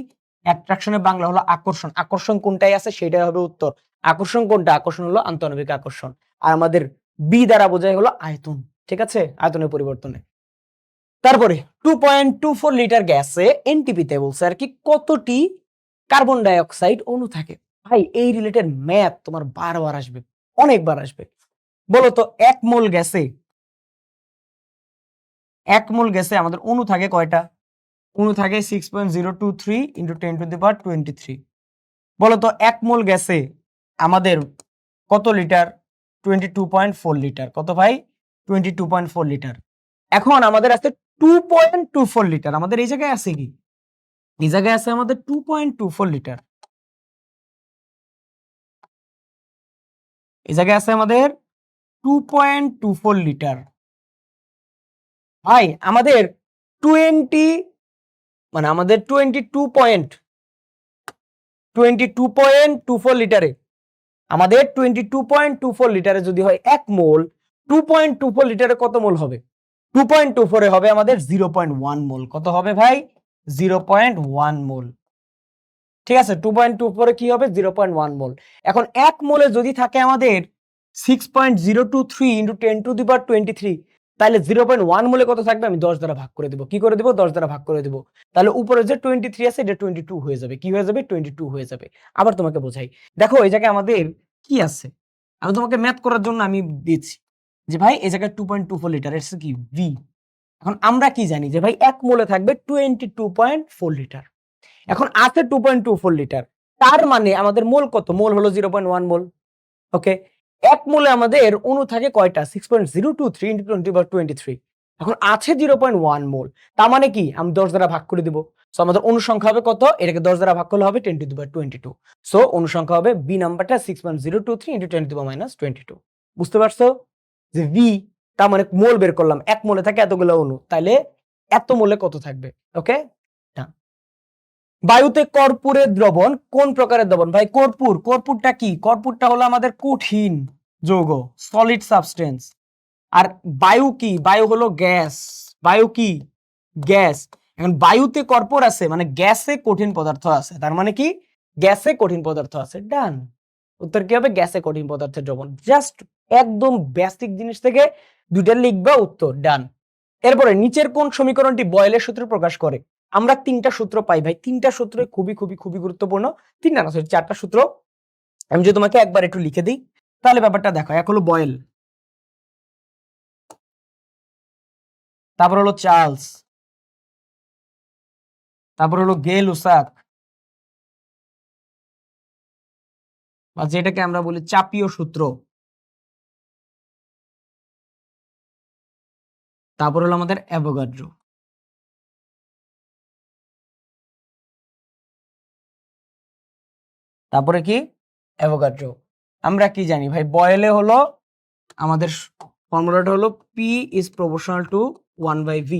অ্যাট্রাকশনের বাংলা হলো আকর্ষণ। আকর্ষণ কোনটাই আছে সেটাই হবে উত্তর। আকর্ষণ কোনটা? আকর্ষণ হলো আন্তঃনবিক আকর্ষণ। আর আমাদের বি দ্বারা বোঝায় হলো আয়তন। ঠিক আছে, আয়তনের পরিবর্তনে। তারপরে 2.24 লিটার গ্যাসে এনটিপিতে বলছে আর কি কতটি কার্বন ডাই অক্সাইড অণু থাকে? ভাই এই রিলেটেড ম্যাথ তোমার বারবার আসবে, অনেকবার আসবে। বলো তো এক মোল গ্যাসে আমাদের অণু থাকে কয়টা? অণু থাকে 6.023 × 10⁻23। বলো তো এক মোল গ্যাসে আমাদের কত লিটার? 22.4 লিটার। কত ভাই? 22.4 লিটার। এখন আমাদের আছে 2.24 লিটার। আমাদের এই জায়গায় আছে কি? এই জায়গায় আছে আমাদের 2.24 লিটার। এই জায়গায় আছে আমাদের 2.24 লিটার। ভাই আমাদের 22.24 লিটারে, আমাদের 22.24 লিটারে যদি হয় এক মোল, 2.24 লিটারে কত মোল হবে? 2.24 এ হবে আমাদের 0.1 মোল। কত হবে ভাই? 0.1 মোল। ঠিক আছে, 2.24 এ কি হবে? 0.1 মোল। এখন এক মোলে যদি থাকে আমাদের 6.023 × 10⁻23, তাহলে 0.1 মোলে কত থাকবে? আমি 10 দ্বারা ভাগ করে দেব। কি করে দেব? 10 দ্বারা ভাগ করে দেব। তাহলে উপরে যে 23 আছে এটা 22 হয়ে যাবে। কি হয়ে যাবে? 22 হয়ে যাবে। আবার তোমাকে বোঝাই, দেখো এই জায়গায় আমাদের কি আছে, আমি তোমাকে ম্যাথ করার জন্য আমি দিচ্ছি যে ভাই এই জায়গায় 2.24 লিটার এর কি ভি। এখন আমরা কি জানি যে ভাই এক মোলে থাকবে 22.4 লিটার। এখন আছে 2.24 লিটার, তার মানে আমাদের মোল কত? মোল হলো 0.1 মোল। ওকে, এক মোলে আমাদের অণু থাকে কয়টা? 6.023 × 10⁻23। এখন আছে 0.1 মোল, তার মানে কি? আমি 10 দ্বারা ভাগ করে দিব। সো আমাদের অণু সংখ্যা হবে কত? এটাকে 10 দ্বারা ভাগ করলে হবে 10⁻22। সো অণু সংখ্যা হবে বি নাম্বারটা 6.023 × 10⁻22। বুঝতে পারছো যে ভি, তার মানে মোল বের করলাম। এক মোলে থাকে এতগুলো অণু, তাইলে এত মোলে কত থাকবে? ওকে, বায়ুতে কর্পূরের দ্রবণ কোন প্রকারের দ্রবণ? ভাই কর্পূরটা কি? কর্পূরটা হলো আমাদের কঠিন যৌগ, সলিড সাবস্টেন্স। আর বায়ু কি? বায়ু হলো গ্যাস। বায়ু কি? গ্যাস। এখন বায়ুতে কর্পূর আছে মানে গ্যাসে কঠিন পদার্থ আছে, তার মানে কি? গ্যাসে কঠিন পদার্থ আছে। ডান, উত্তর কি হবে? গ্যাসে কঠিন পদার্থের দ্রবণ। জাস্ট একদম বেসিক জিনিস থেকে দুইটা লিখবা, উত্তর। ডান। এরপরে নিচের কোন সমীকরণটি বয়েলের সূত্র প্রকাশ করে? আমরা তিনটা সূত্র পাই ভাই। তিনটা সূত্র খুবই খুবই খুবই গুরুত্বপূর্ণ। তিনটা না, সরি 4টা সূত্র। আমি যদি তোমাকে একবার একটু লিখে দিই তাহলে ব্যাপারটা দেখো। এক হলো বয়েল, তারপর হলো চার্লস, তারপর হলো গে লুসাক, বা যেটাকে আমরা বলি চাপীয় সূত্র, তারপর হলো আমাদের অ্যাভোগাড্রো। তারপরে কি অ্যাভোগাড্রো। আমরা কি জানি ভাই, বয়েলে হলো আমাদের ফর্মুলাটা হলো P is proportional two 1/v।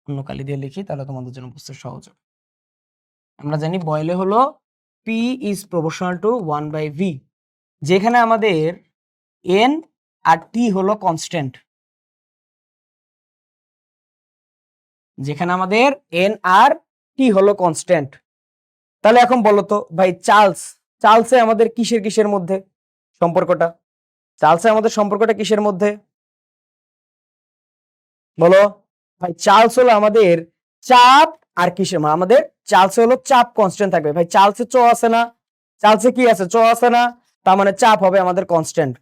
অন্য কালি দিয়ে লিখি তাহলে তোমাদের জন্য বুঝতে সহজ হবে। আমরা জানি বয়েলে হলো P is proportional two 1/v, যেখানে আমাদের এন আর টি হলো কনস্ট্যান্ট, যেখানে আমাদের এন আর টি হলো কনস্ট্যান্ট। তাহলে এখন বলো তো ভাই, চার্লসে আমাদের কিসের মধ্যে সম্পর্কটা? চার্লসে আমাদের সম্পর্কটা কিসের মধ্যে বলো ভাই? চার্লস হলো আমাদের চাপ আর কিসের, আমাদের চার্লসে হলো চাপ কনস্ট্যান্ট থাকবে ভাই। চার্লসে চ আছে না, চার্লসে কি আছে? চ আছে না, তার মানে চাপ হবে আমাদের কনস্ট্যান্ট।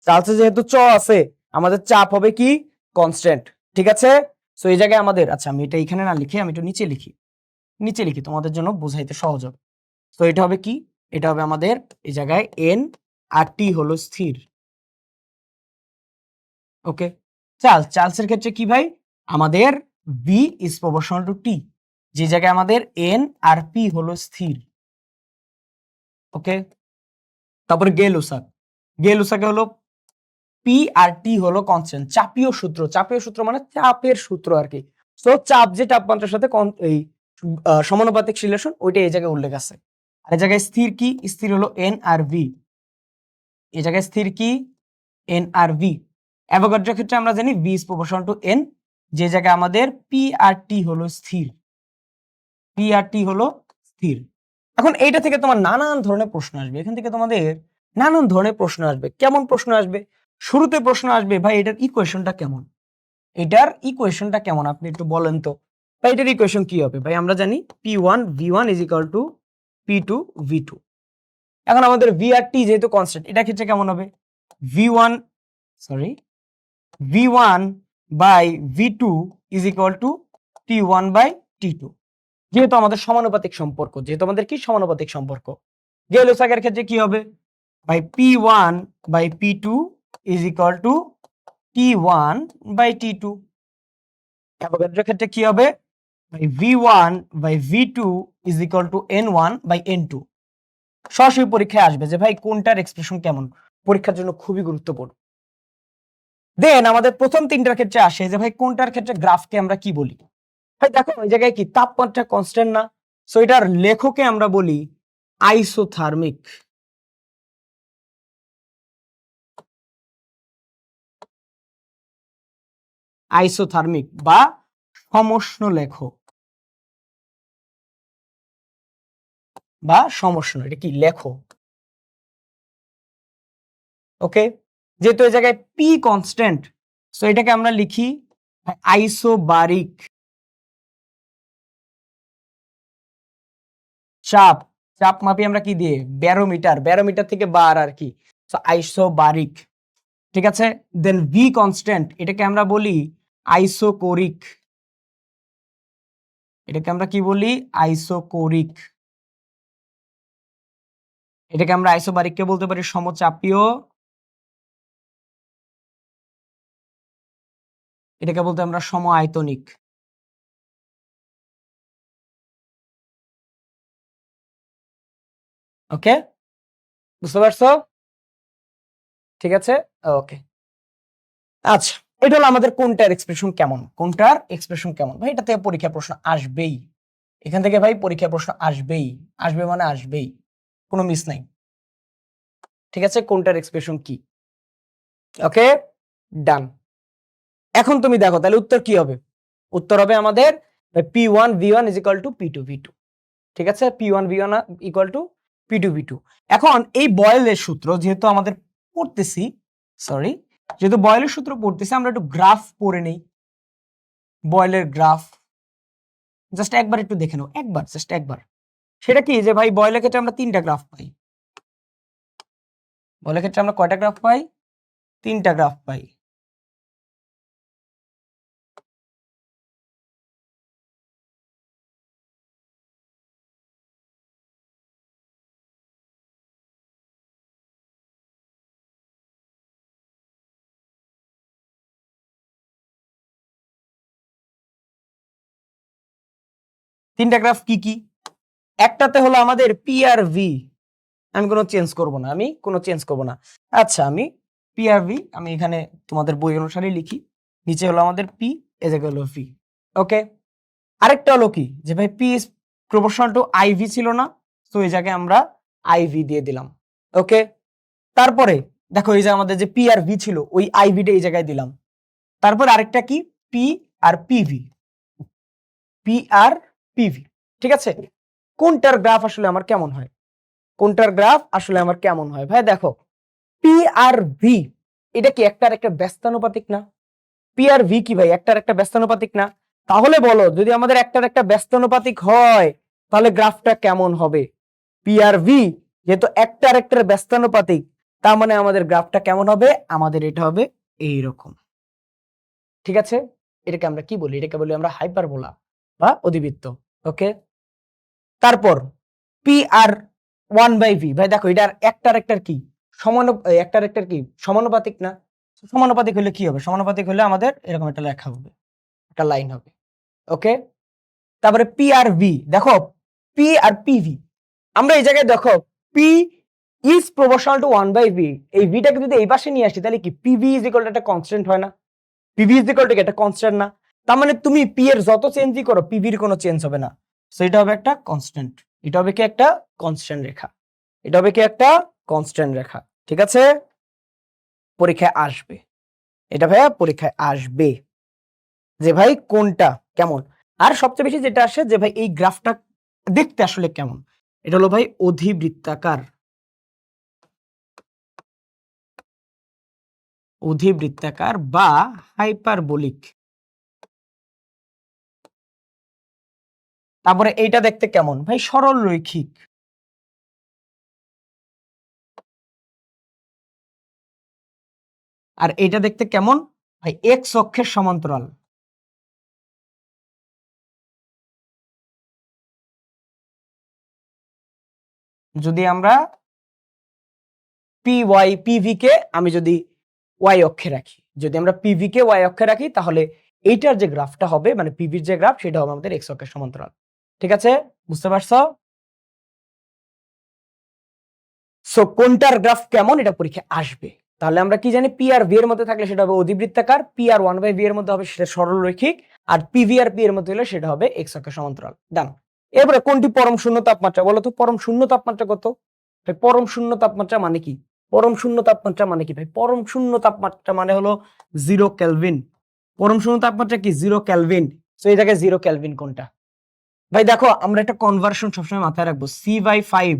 চার্লসে যেহেতু চ আছে, আমাদের চাপ হবে কি কনস্ট্যান্ট। ঠিক আছে, সো এই জায়গায় আমাদের, আচ্ছা আমি এটা এখানে না লিখে আমি একটু নিচে লিখি, তোমাদের জন্য বোঝাইতে সহজ হবে। তো এটা হবে কি, এটা হবে আমাদের এই জায়গায় এন আর টি হলো স্থির। ওকে, চার্লসের ক্ষেত্রে কি ভাই, আমাদের বি ইজ প্রপোর্শনাল টু টি, যে জায়গায় আমাদের এন আর পি হলো স্থির। ওকে, তারপরে গেলুসাকে হলো পি আর টি হলো কনস্ট্যান্ট। চাপীয় সূত্র মানে চাপের সূত্র আর কি। সো চাপ যে তাপমাত্রার সাথে এই সমানুপাতিক রিলেশন, ওইটা এই জায়গায় উল্লেখ আছে। আর এই জায়গায় স্থির কি, স্থির হলো এন আর ভি। এই জায়গায় স্থির কি এন আর ভি। অ্যাভোগাড্রোর ক্ষেত্রে আমরা জানি V is proportional two N, যে জায়গায় আমাদের পি আর টি হলো স্থির, পি আর টি হলো স্থির। এখন এইটা থেকে তোমার নানান ধরনের প্রশ্ন আসবে, এখান থেকে তোমাদের নানান ধরনের প্রশ্ন আসবে। কেমন প্রশ্ন আসবে? শুরুতে প্রশ্ন আসবে ভাই এটার ইকুয়েশনটা কেমন, এটার ইকুয়েশনটা কেমন আপনি একটু বলেন তো ভাই, এটার ইকুয়েশন কি হবে? ভাই আমরা জানি P1V1 is equal two P2V2। এখন আমাদের ভি আর টি যেহেতু কনস্ট্যান্ট, এটা ক্ষেত্রে কেমন হবে? V1 by V2 is equal to T1 by T2, যেহেতু আমাদের সমানুপাতিক সম্পর্ক, যেহেতু আমাদের কি সমানুপাতিক সম্পর্ক। গেলুসাকের ক্ষেত্রে কি হবে ভাই? P1 by P2 is equal to T1 by T2। অ্যাভোগাড্রোর ক্ষেত্রে কি হবে ভাই? V1 by V2 is equal to N1 by N2। সরাসরি পরীক্ষায় আসবে যে ভাই কোনটার এক্সপ্রেশন কেমন, পরীক্ষার জন্য খুবই গুরুত্বপূর্ণ। দেন আমাদের প্রথম তিনটার ক্ষেত্রে আসে যে ভাই কোনটার ক্ষেত্রে গ্রাফকে আমরা কি বলি? ভাই দেখো ওই জায়গায় কি তাপমাত্রা কনস্ট্যান্ট না, সো এটার লেখকে আমরা বলি আইসোথার্মিক। আইসোথার্মিক বা সমষ্ণ লেখ, বা সমষ্ণ, এটা কি লেখো। ওকে, যেহেতু এই জায়গায় পি কনস্ট্যান্ট, সো এটাকে আমরা লিখি আইসোবারিক চাপ। চাপ মাপি আমরা কি দিয়ে? ব্যারোমিটার, ব্যারোমিটার থেকে বার আর কি, সো আইসোবারিক। ঠিক আছে, দেন ভি কনস্ট্যান্ট, এটাকে আমরা বলি আইসোকোরিক। এটাকে আমরা কি বলি? আইসোকোরিক। এটাকে আমরা আইসোবারিককে বলতে পারি সমচাপীয়, এটাকে বলতে আমরা সম আয়তনিক। ওকে, বুঝতে পারছো? ঠিক আছে, ওকে। আচ্ছা, এটা হলো আমাদের কোনটার এক্সপ্রেশন কেমন, কোনটার এক্সপ্রেশন কেমন। ভাই এটা থেকে পরীক্ষা প্রশ্ন আসবেই, এখান থেকে ভাই পরীক্ষা প্রশ্ন আসবেই, আসবে মানে আসবেই, কোনো মিস নাই। ঠিক আছে, কোনটার এক্সপ্রেশন কি। ওকে, ডান। এখন তুমি দেখো তাহলে উত্তর কি হবে? উত্তর হবে আমাদের P1V1 is equal two P2V2। ঠিক আছে, P1V1 ইকুয়াল টু P2V2। এখন এই বয়েলের সূত্র যেহেতু আমাদের পড়তেছি, যেহেতু বয়েলের সূত্র পড়তেছি, আমরা একটু গ্রাফ পড়ে নেই। বয়েলের গ্রাফ জাস্ট একবার একটু দেখে নাও, একবার, জাস্ট একবার। সেটা কি যে ভাই বয়লের ক্ষেত্রে আমরা 3টা গ্রাফ পাই। বয়লের ক্ষেত্রে আমরা কয়টা গ্রাফ পাই? 3টা গ্রাফ পাই। তিনটা গ্রাফ কি কি? একটাতে হলো আমাদের পি আর ভি, আমি কোনো চেঞ্জ করব না, আচ্ছা আমি পি আর ভি আমি এখানে তোমাদের বই অনুসারে লিখি, নিচে হলো আমাদের পি, এ জায়গায় হলো ভি। ওকে, আরেকটা হলো কি যে ভাই P is proportional to IV ছিল না, তো এই জায়গায় আমরা আইভি দিয়ে দিলাম। ওকে, তারপরে দেখো এই যে আমাদের যে পি আর ভি ছিল ওই আইভিটা এই জায়গায় দিলাম। তারপর আরেকটা কি P R PV, P R PV. ঠিক আছে, কোনটার গ্রাফ আসলে আমার কেমন হয়? ভাই দেখো পি আর ভি এটা কি একটার একটা ব্যস্তানুপাতিক না? পি আর ভি কি ভাই একটার একটা ব্যস্তানুপাতিক না? তাহলে বলো যদি আমাদের একটার একটা ব্যস্তানুপাতিক হয় তাহলে গ্রাফটা কেমন হবে? পি আর ভি যেহেতু একটার একটার ব্যস্তানুপাতিক, তার মানে আমাদের গ্রাফটা কেমন হবে? আমাদের এটা হবে এইরকম। ঠিক আছে, এটাকে আমরা কি বলি? এটাকে বলি আমরা হাইপারবোলা বা অধিবৃত্ত। ওকে, তারপর পি আর 1/v, ভাই দেখো এটার একটার একটার কি সমানুপাতিক না? সমানুপাতিক হলে কি হবে? সমানুপাতিক হলে আমাদের এরকম একটা লেখা হবে, একটা লাইন হবে। ওকে, তারপরে পি আর ভি, দেখো পি আর পিভি, আমরা এই জায়গায় দেখো P is proportional two 1/v, এই ভিটাকে যদি এই পাশে নিয়ে আসি তাহলে কি পিভি ইজ ইকুয়াল টু একটা কনস্ট্যান্ট হয় না? পিভি ইজ ইকুয়াল টু একটা কনস্ট্যান্ট না? তার মানে তুমি পি এর যত চেঞ্জই করো পিভির কোনো চেঞ্জ হবে না, সো এটা হবে একটা কনস্ট্যান্ট। এটা হবে কি একটা কনস্ট্যান্ট রেখা, ঠিক আছে, পরীক্ষায় আসবে, এটা ভাইয়া পরীক্ষায় আসবে যে ভাই কোনটা কেমন। আর সবচেয়ে বেশি যেটা আসে যে ভাই এই গ্রাফটা দেখতে আসলে কেমন, এটা হলো ভাই অধিবৃত্তাকার বা হাইপারবোলিক। তারপরে এইটা দেখতে কেমন ভাই? সরল রৈখিক। আর এইটা দেখতে কেমন ভাই? এক্স অক্ষের সমান্তরাল। যদি আমরা পিভি কে আমি যদি ওয়াই অক্ষে রাখি, তাহলে এইটার যে গ্রাফটা হবে মানে পিভির যে গ্রাফ সেটা হবে আমাদের এক্স অক্ষের সমান্তরাল। ঠিক আছে, বুঝতে পারছো? সো কোনটার গ্রাফ কেমন এটা পরীক্ষায় আসবে। তাহলে আমরা কি জানি? পি আর ভি এর মধ্যে থাকলে সেটা হবে অধিবৃত্তাকার, পি আর 1/v এর মধ্যে হবে সেটা সরল রৈখিক, আর পিভি আর পি এর মধ্যে হলে সেটা হবে এক্স অক্ষের সমান্তরাল। ডান। এবারে কোনটি পরম শূন্য তাপমাত্রা বলো তো? পরম শূন্য তাপমাত্রা কত ভাই? পরম শূন্য তাপমাত্রা মানে কি? ভাই পরম শূন্য তাপমাত্রা মানে হলো 0 কেলভিন। পরম শূন্য তাপমাত্রা কি? 0 কেলভিন। সো এই জায়গায় 0 কেলভিন কোনটা? ভাই দেখো আমরা একটা কনভার্সন সবসময় মাথায় রাখবো, C/5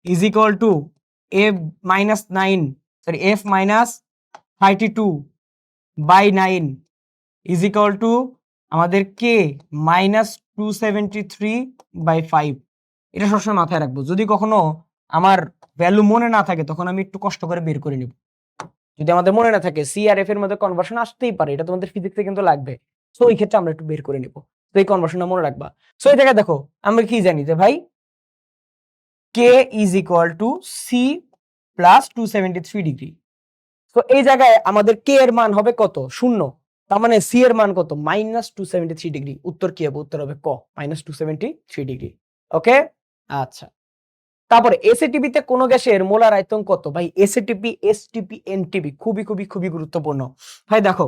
is equal two F-32/9 is equal two আমাদের কে -273/5। এটা সবসময় মাথায় রাখবো। যদি কখনো আমার ভ্যালু মনে না থাকে তখন আমি একটু কষ্ট করে বের করে নিব। যদি আমাদের মনে না থাকে সি আর এফ এর মধ্যে কনভার্সন আসতেই পারে, এটা তোমাদের ফিজিক্সে কিন্তু লাগবে, সো ওই ক্ষেত্রে আমরা একটু বের করে নিব। তো এই কনভার্সনটা মনে রাখবা। সো এই জায়গায় দেখো আমরা কি জানি যে ভাই K is equal to C plus 273 degree. তো এই জায়গায় আমাদের কে এর মান হবে কত? 0। তার মানে সি এর মান কত? -273 ডিগ্রি। উত্তর কি হবে? উত্তর হবে ক, -273 ডিগ্রি। ওকে, আচ্ছা। তারপরে এসএটিপি তে কোন গ্যাসের মোলার আয়তন কত? ভাই এসএটিপি, এসটিপি, এনটিপি খুবই খুবই খুবই গুরুত্বপূর্ণ। ভাই দেখো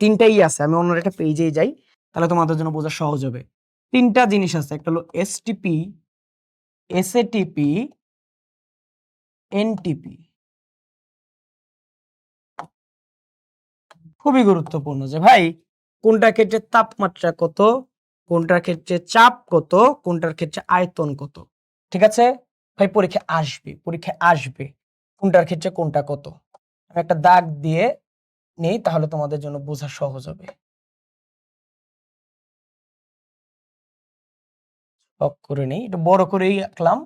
তিনটাই আছে, আমি অন্য একটা পেজে যাই তাহলে তোমাদের জন্য বোঝা সহজ হবে। তিনটা জিনিস আছে, একটা হলো এসটিপি, এসএটিপি, এনটিপি। খুবই গুরুত্বপূর্ণ যে ভাই কোনটার ক্ষেত্রে তাপমাত্রা কত, কোনটার ক্ষেত্রে চাপ কত, কোনটার ক্ষেত্রে আয়তন কত। ঠিক আছে ভাই, পরীক্ষায় আসবে কোনটার ক্ষেত্রে কোনটা কত। আমি একটা দাগ দিয়ে নেই তাহলে তোমাদের জন্য বোঝা সহজ হবে। অফ করে নেই, একটু বড় করেই আঁকলাম।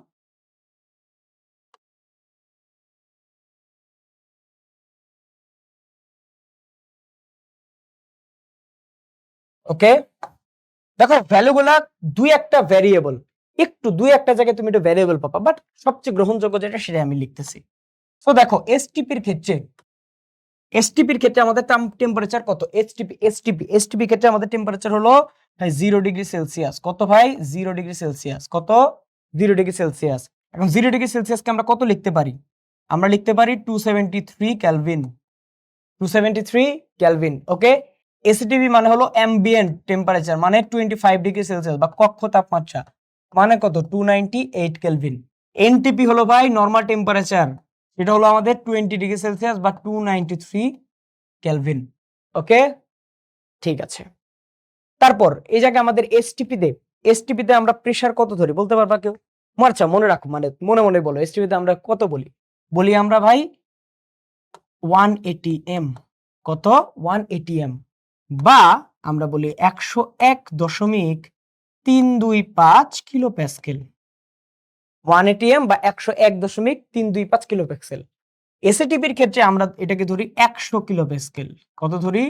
ওকে, দেখো ভ্যালুগুলা দুই একটা ভ্যারিয়েবল, একটু দুই একটা জায়গায় তুমি একটু ভ্যারিয়েবল পাবা, বাট সবচেয়ে গ্রহণযোগ্য যেটা সেটা আমি লিখতেছি। তো দেখো এসটিপির ক্ষেত্রে আমাদের টেম্পারেচার কত? এসটিপি ক্ষেত্রে আমাদের টেম্পারেচার হলো ভাই 0°C। কত ভাই? 0°C। কত? 0°C। এখন 0°C কে আমরা কত লিখতে পারি? আমরা লিখতে পারি 273 কেলভিন। 273 কেলভিন। ওকে, এসটিপি মানে হলো অ্যাম্বিয়েন্ট টেম্পারেচার, মানে 25°C বা কক্ষ তাপমাত্রা, মানে কত? 298 কেলভিন। এনটিপি হলো ভাই নরমাল টেম্পারেচার, এটা হলো আমাদের 20°C বা 293 কেলভিন। ওকে, ঠিক আছে। তারপর এই জায়গায় আমাদের এসটিপিতে আমরা প্রেসার কত ধরি বলতে পারবা কেউ? আচ্ছা মনে রাখো, মানে মনে মনে বলো, এসটিপিতে আমরা কত বলি আমরা ভাই 180 এম। কত? 180 এম, বা আমরা বলি 101.325 কিলো প্যাসকেল। 180 এম বা 101.325 কিলো প্যাসকেল। এসএটিপির ক্ষেত্রে আমরা এটাকে ধরি 100 কিলো প্যাসকেল। কত ধরি?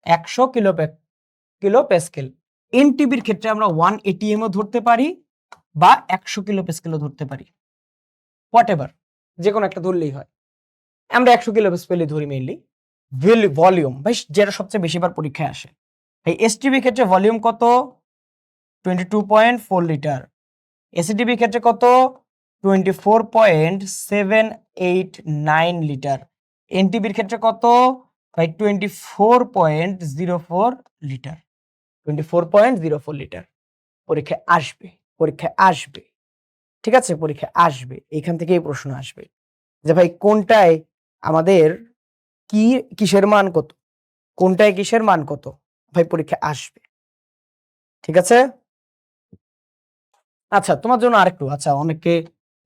100 কিলো প্যাসকেল। এনটিপির ক্ষেত্রে আমরা 180 এম ও ধরতে পারি বা 100 কিলো প্যাসকেলও ধরতে পারি, হোয়াট এভার, যে কোনো একটা ধরলেই হয়। আমরা 100 কিলো প্যাসকেলই ধরি মেইনলি। ভলিউম ভাই যেটা সবচেয়ে বেশিবার পরীক্ষায় আসে, এই এসটিপির ক্ষেত্রে ভলিউম কত? 22.4 লিটার। এসিটিপির ক্ষেত্রে কত? 24.789 লিটার। এনটিপির ক্ষেত্রে কত ভাই? 24.04 লিটার। 24.04 লিটার। পরীক্ষায় আসবে, ঠিক আছে, পরীক্ষায় আসবে, এখান থেকেই প্রশ্ন আসবে যে ভাই কোনটায় আমাদের কিসের মান কত, কোনটায় কিসের মান কত, ভাই পরীক্ষায় আসবে, ঠিক আছে। আচ্ছা তোমার জন্য আরেকটু, আচ্ছা অনেকে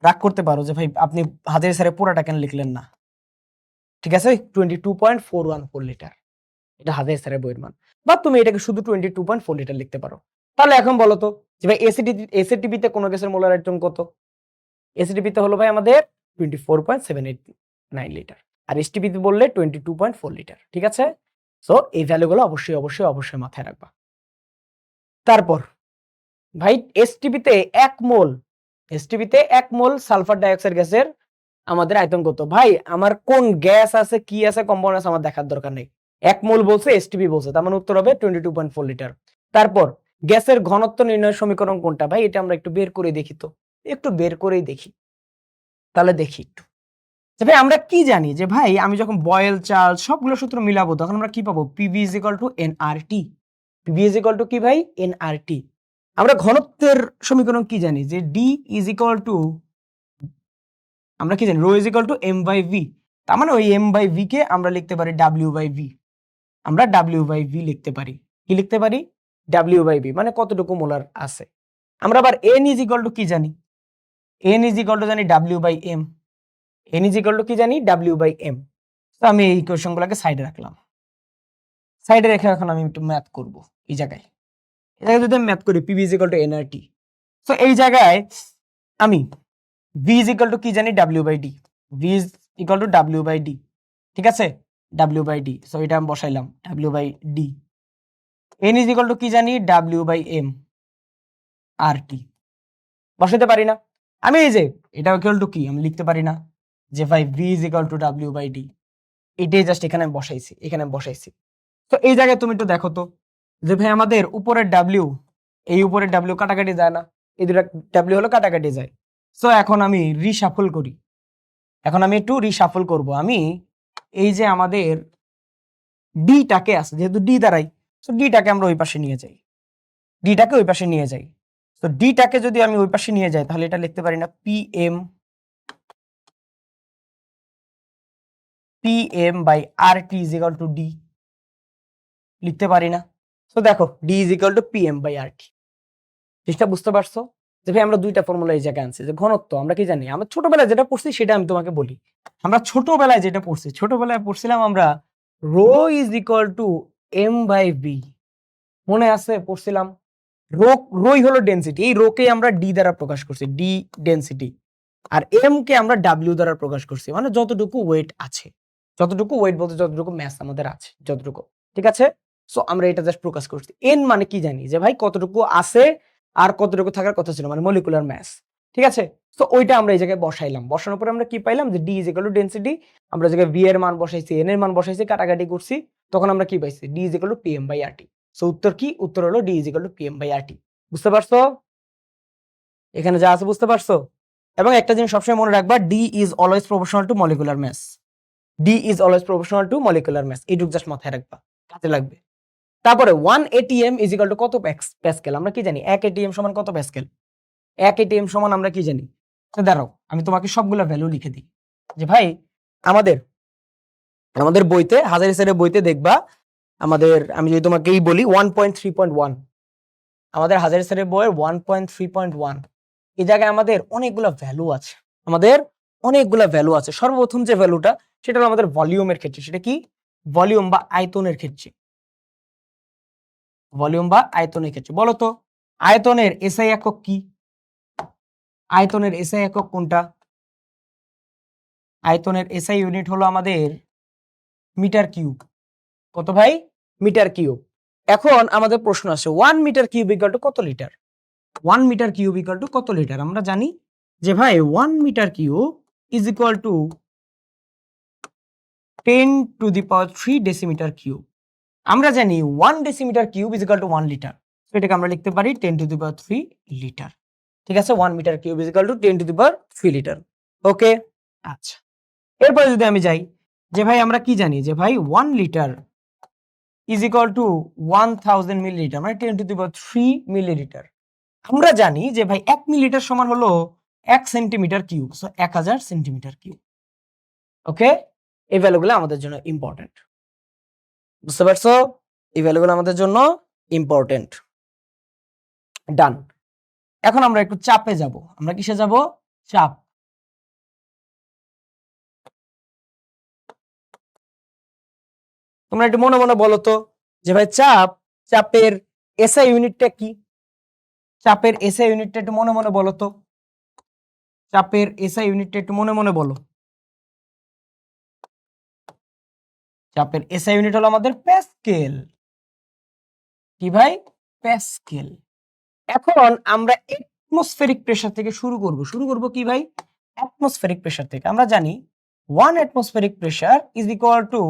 রাগ করতে পারো যে ভাই আপনি হাজারি স্যারের পুরাটা কেন লিখলেন না, ঠিক আছে। 22.414 লিটার, এটা হাজারি স্যারের বইয়ের মান, বা তুমি এটাকে শুধু 22.4 লিটার লিখতে পারো। তাহলে এখন বলো তো যে ভাই এসিটিপিতে কোন গ্যাসের মোলার আয়তন কত? এসিটিপিতে হলো ভাই আমাদের 24.789 লিটার, আর এসটিপিতে বললে 22.4 লিটার, ঠিক আছে। সো এই ভ্যালুগুলো অবশ্যই অবশ্যই অবশ্যই মাথায় রাখবা। তারপর ভাই এসটিপিতে 1 মোল সালফার ডাইঅক্সাইড গ্যাসের আমাদের আয়তন কত? ভাই আমার কোন গ্যাস আছে, কি আছে, কম্পাউন্ড আছে আমার দেখার দরকার নেই, 1 মোল বলছে, এসটিপি বলছে, তার মানে উত্তর হবে 22.4 লিটার। তারপর গ্যাসের ঘনত্ব নির্ণয়ের সমীকরণ কোনটা? ভাই এটা আমরা একটু বের করে দেখি তো, একটু বের করেই দেখি, তাহলে দেখি একটু যে ভাই আমরা কি জানি যে ভাই আমি যখন বয়েল চার্লস সবগুলো সূত্র মিলাবো তখন আমরা কি পাবো? PV is equal to nRT. PV is equal to কি ভাই? এনআরটি। আমরা ঘনত্বের সমীকরণ কি জানি? যে ডি ইজ ইকুয়াল টু, আমরা কি জানি? Rho is equal to M by V. তার মানে ওই এম বাই ভি কে আমরা লিখতে পারি ডাব্লিউ বাই ভি। আমরা ডাব্লিউ বাই ভি লিখতে পারি, কি লিখতে পারি? ডাব্লিউ বাই ভি, মানে কতটুকু মোলার আছে। আমরা আবার এন ইজ ইকুয়াল টু কি জানি? এন ইজ ইকুয়াল টু জানি W by M. N is equal to কি জানি? W by M. তো আমি এই ইকুয়েশন গুলোকে সাইডে রাখলাম, সাইডে রেখে এখন আমি একটু ম্যাথ করব। এই জায়গায় যদি আমি ম্যাথ করি PV is equal to nRT, তো এই জায়গায় আমি ভি ইজ ইকুয়াল টু কি জানি? W by D. V is equal to W by D, ঠিক আছে, ডাব্লিউ বাই ডি। সো এটা আমি বসাইলাম W by D. N is equal to কি জানি? W by M R T. বসাইতে পারি না আমি? এই যে এটা ইকুয়াল টু কি আমি লিখতে পারি না যে ভাই V is equal to W by D? এটাই জাস্ট এখানে বসাইছি, এখানে বসাইছি। তো এই জায়গায় তুমি একটু দেখো তো যে ভাই আমাদের উপরের ডাব্লিউ, এই উপরের ডাব্লিউ কাটাকাটি যায় না, এই দুটা ডাব্লিউ হলো কাটাকাটি যায়। সো এখন আমি রিশাফল করি, এখন আমি একটু রিশাফল করব। আমি এই যে আমাদের ডিটাকে আছে, যেহেতু ডি দ্বারাই, তো ডিটাকে আমরা ওই পাশে নিয়ে যাই, ডিটাকে ওই পাশে নিয়ে যাই। তো ডিটাকে যদি আমি ওই পাশে নিয়ে যাই তাহলে এটা লিখতে পারি না PM by R T is equal to D, লিখতে পারি না। তো দেখো D is equal to PM by R T. জিনিসটা বুঝতে পারছো যে ভাই আমরা দুইটা ফর্মুলা এই জায়গায় আনছি। যে ঘনত্ব আমরা কি জানি? আমরা ছোটবেলায় যেটা পড়ছি সেটা আমি তোমাকে বলি। আমরা ছোটবেলায় যেটা পড়ছি, ছোটবেলায় পড়ছিলাম আমরা rho is equal to M by V, মনে আছে? পড়ছিলাম রোই হলো ডেনসিটি, এই রোকে আমরা ডি দ্বারা প্রকাশ করছি, ডি ডেনসিটি, আর এম কে আমরা ডাব্লিউ দ্বারা প্রকাশ করছি, মানে যতটুকু ওয়েট আছে, যতটুকু ওয়েট বলতে যতটুকু ম্যাস আমাদের আছে, যতটুকু, ঠিক আছে। সো আমরা এটা জাস্ট প্রকাশ করছি। এন মানে কি জানি যে ভাই কতটুকু আছে আর কতটুকু থাকার কথা ছিল, মানে মলিকুলার ম্যাস, ঠিক আছে। তো ওইটা আমরা এই জায়গায় বসাইলাম, বসানোর পরে আমরা কি পাইলাম যে D is equal two density, আমরা জায়গায় ভি এর মান বসাইছি, এন এর মান বসাইছি, কাটাকাটি করছি, তখন আমরা কি পাইছি, D is equal to PM by RT. So উত্তর কি, উত্তর হলো D is equal to PM by RT. বুঝতে পারছো এখানে যা আছে, বুঝতে পারছো? এবং একটা জিনিস সবসময় মনে রাখবা, D is always proportional to molecular mass, D is always proportional to molecular mass, এইটুক জাস্ট মাথায় রাখবা, কাজে লাগবে। তারপরে 1 এটিএম ইজ ইকুয়াল টু কত প্যাসকেল, আমরা কি জানি 1 এটিএম সমান কত প্যাসকেল, 1 এটিএম সমান আমরা কি জানি। তো দাঁড়াও আমি তোমাকে সবগুলা ভ্যালু লিখে দিই, যে ভাই আমাদের আমাদের বইতে, হাজারিসের বইতে দেখবা, আমাদের, আমি যদি তোমাকেই বলি 1.3.1, আমাদের হাজারিসের বইয়ের 1.3.1, এই জায়গায় আমাদের অনেকগুলো ভ্যালু আছে, আমাদের অনেকগুলো ভ্যালু আছে। সর্বপ্রথম যে ভ্যালুটা, সেটা হলো আমাদের ভলিউমের ক্ষেত্রে, সেটা কি, ভলিউম বা আয়তনের ক্ষেত্রে, ভলিউম বা আয়তনের ক্ষেত্রে। বলো তো আয়তনের এসআই একক কি, আয়তনের এসআই একক কোনটা? আয়তনের এসআই ইউনিট হলো আমাদের মিটার কিউব। কত ভাই? Metre cube. এখন আমাদের প্রশ্ন আসে 1 মিটার কিউব ইকুয়াল টু কত litre, 1 metre cube equal to কত লিটার? আমরা জানি যে ভাই 1 metre cube is equal to 10 to the power 3 decimetre cube. আমরা জানি 1 decimetre cube is equal to 1 litre, এটাকে আমরা লিখতে পারি 10 টু দি পাওয়ার 3 লিটার, ঠিক আছে। 1 metre cube is equal to 10 to the power 3 litre, okay. আচ্ছা, এরপরে যদি আমি যাই, যে ভাই আমরা কি জানি যে ভাই 1 litre is equal two 1000 millilitre, মানে 10 টু দি পাওয়ার 3 মিলিলিটার। আমরা জানি যে ভাই 1 মিলিলিটার সমান হলো 1 centimetre cube, so 1000 centimetre cube, okay. এই ভ্যালুগুলো আমাদের জন্য ইম্পর্টেন্ট, বুঝতে পারছো? এই ভ্যালুগুলো আমাদের জন্য ইম্পর্টেন্ট। ডান। এখন আমরা একটু চাপে যাব, আমরা কিসে যাব? চাপ। তোমরা একটু মনে মনে বলো তো যে ভাই চাপের এসআই ইউনিটটা কি? চাপের এসআই ইউনিটটা একটু মনে মনে বলো তো, চাপের এসআই ইউনিটটা একটু মনে মনে বলো। চাপের এসআই ইউনিট হলো আমাদের প্যাসকেল, কি ভাই? প্যাসকেল। এখন আমরা অ্যাটমসফেরিক প্রেসার থেকে শুরু করব কি ভাই? অ্যাটমসফেরিক প্রেসার থেকে। আমরা জানি 1 atmospheric pressure is equal to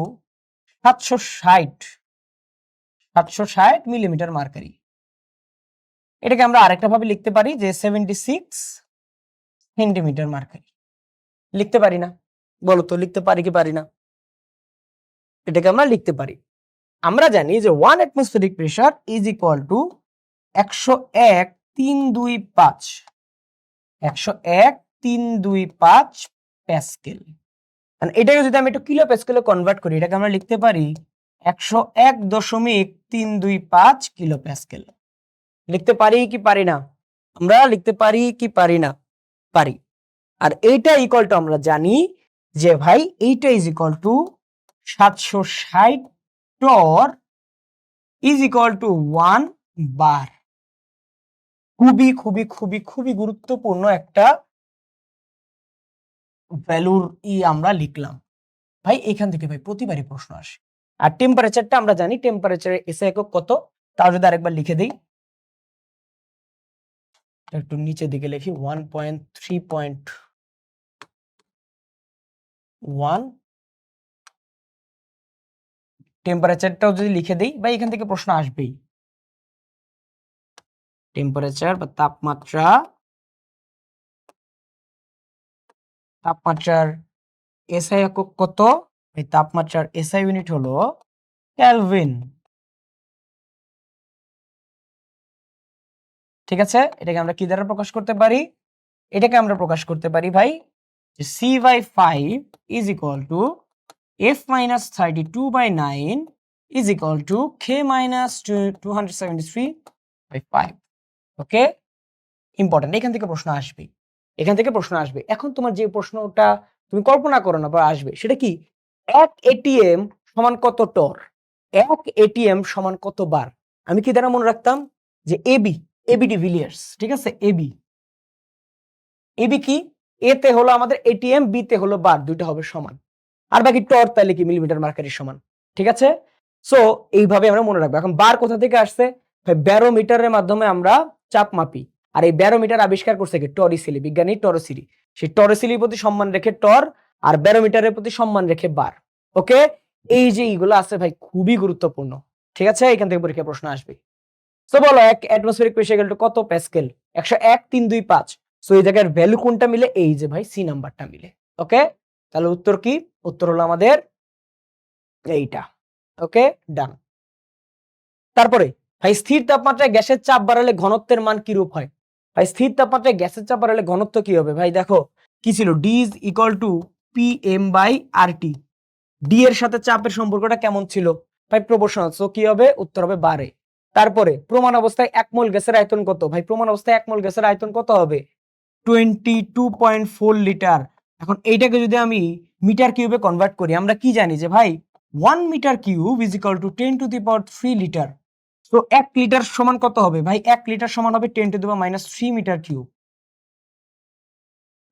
760 millimetre mercury. এটাকে আমরা আরেকটা ভাবে লিখতে পারি যে 76 সেন্টিমিটার মার্কারি। লিখতে পারি না? বলো তো লিখতে পারি কি পারি না? এটাকে আমরা লিখতে পারি। আমরা জানি যে 1 atmospheric pressure is equal two 101,325 101,325 Pascal. এটাকে যদি আমি একটু কিলো প্যাসকেলে কনভার্ট করি, এটাকে আমরা লিখতে পারি 101.325 কিলো প্যাসকেল। লিখতে পারি কি পারি না? আমরা লিখতে পারি কি পারি না? পারি। আর এইটা ইকুয়াল টু আমরা জানি যে ভাই এইটা is equal to 760 torr is equal to 1 bar. খুবই খুবই খুবই খুবই গুরুত্বপূর্ণ একটা ভ্যালুর আমরা লিখলাম ভাই। এখান থেকে ভাই প্রতিবারই প্রশ্ন আসে। আর টেম্পারেচারটা আমরা জানি, টেম্পারেচারের এসআই একক কত, তাও যদি আরেকবার লিখে দিই, একটু নিচের দিকে লিখি 1.3.1। টেম্পারেচারটাও যদি লিখে দিই ভাই, এখান থেকে প্রশ্ন আসবেই। টেম্পারেচার বা তাপমাত্রার এসআই একক কত? এই তাপমাত্রার এসআই ইউনিট হলো কেলভিন, ঠিক আছে। এটাকে আমরা কি দ্বারা প্রকাশ করতে পারি? এটাকে আমরা প্রকাশ করতে পারি ভাই যে C/5 is equal two F-32/9 is equal two K-273/5, okay. Important, এখান থেকে প্রশ্ন আসবে, এখান থেকে প্রশ্ন আসবে। এখন তোমার যে প্রশ্নটা তুমি কল্পনা করো না বা আসবে, সেটা কি? 1 এটিএম সমান কত টর, 1 এটিএম সমান কত বার? আমি কি দ্বারা মনে রাখতাম যে এবি এবি ডিভিলিয়ার্স, ঠিক আছে। এবি এবি কি, এ তে হলো আমাদের এটিএম, বি তে হলো বার, দুইটা হবে সমান। আর বাকি টর তাহলে কি মিলিমিটার মার্কারের সমান, ঠিক আছে। সো এইভাবে আমরা মনে রাখবো। এখন বার কোথা থেকে আসছে, ব্যারোমিটারের মাধ্যমে আমরা চাপ মাপি। আর এই ব্যারোমিটার আবিষ্কার করছে কি টরিসিলি, বিজ্ঞানী টরসিলি। সেই টরসিলির প্রতি সম্মান রেখে টর, আর ব্যারোমিটারের প্রতি সম্মান রেখে বার। ওকে, এই যে এইগুলো আছে ভাই খুবই গুরুত্বপূর্ণ, ঠিক আছে। এখান থেকে পরীক্ষা প্রশ্ন আসবে। তো বলো এক অ্যাটমসফিয়ারিক প্রেসার ইকুয়াল টু কত প্যাসকেল, 101.325। সো এই জায়গার ভ্যালু কোনটা মিলে, এই যে ভাই সি নাম্বারটা মিলে। ওকে, তাহলে উত্তর কি, উত্তর হলো আমাদের এইটা। ওকে, ডান। তারপরে ভাই স্থির তাপমাত্রায় গ্যাসের চাপ বাড়ালে ঘনত্বের মান কি রূপ হয়। ভাই স্থির তাপমাত্রায় গ্যাসের চাপ বাড়ালে ঘনত্ব কি হবে, ভাই দেখো কি ছিল, D is equal to P M by R T. ডি এর সাথে চাপের সম্পর্কটা কেমন ছিল, ভাই প্রপোর্শনাল। সো কি হবে, উত্তর হবে বাড়ে। তারপরে প্রমাণ অবস্থায় 1 মোল গ্যাসের আয়তন কত, ভাই প্রমাণ অবস্থায় 1 মোল গ্যাসের আয়তন কত হবে, 22.4 লিটার। এখন এইটাকে যদি আমি মিটার কিউবে কনভার্ট করি, আমরা কি জানি যে ভাই 1 metre cube is equal to 10⁻³ litre. তো 1 লিটার সমান কত হবে, ভাই 1 লিটার সমান হবে 10⁻³ মিটার কিউব।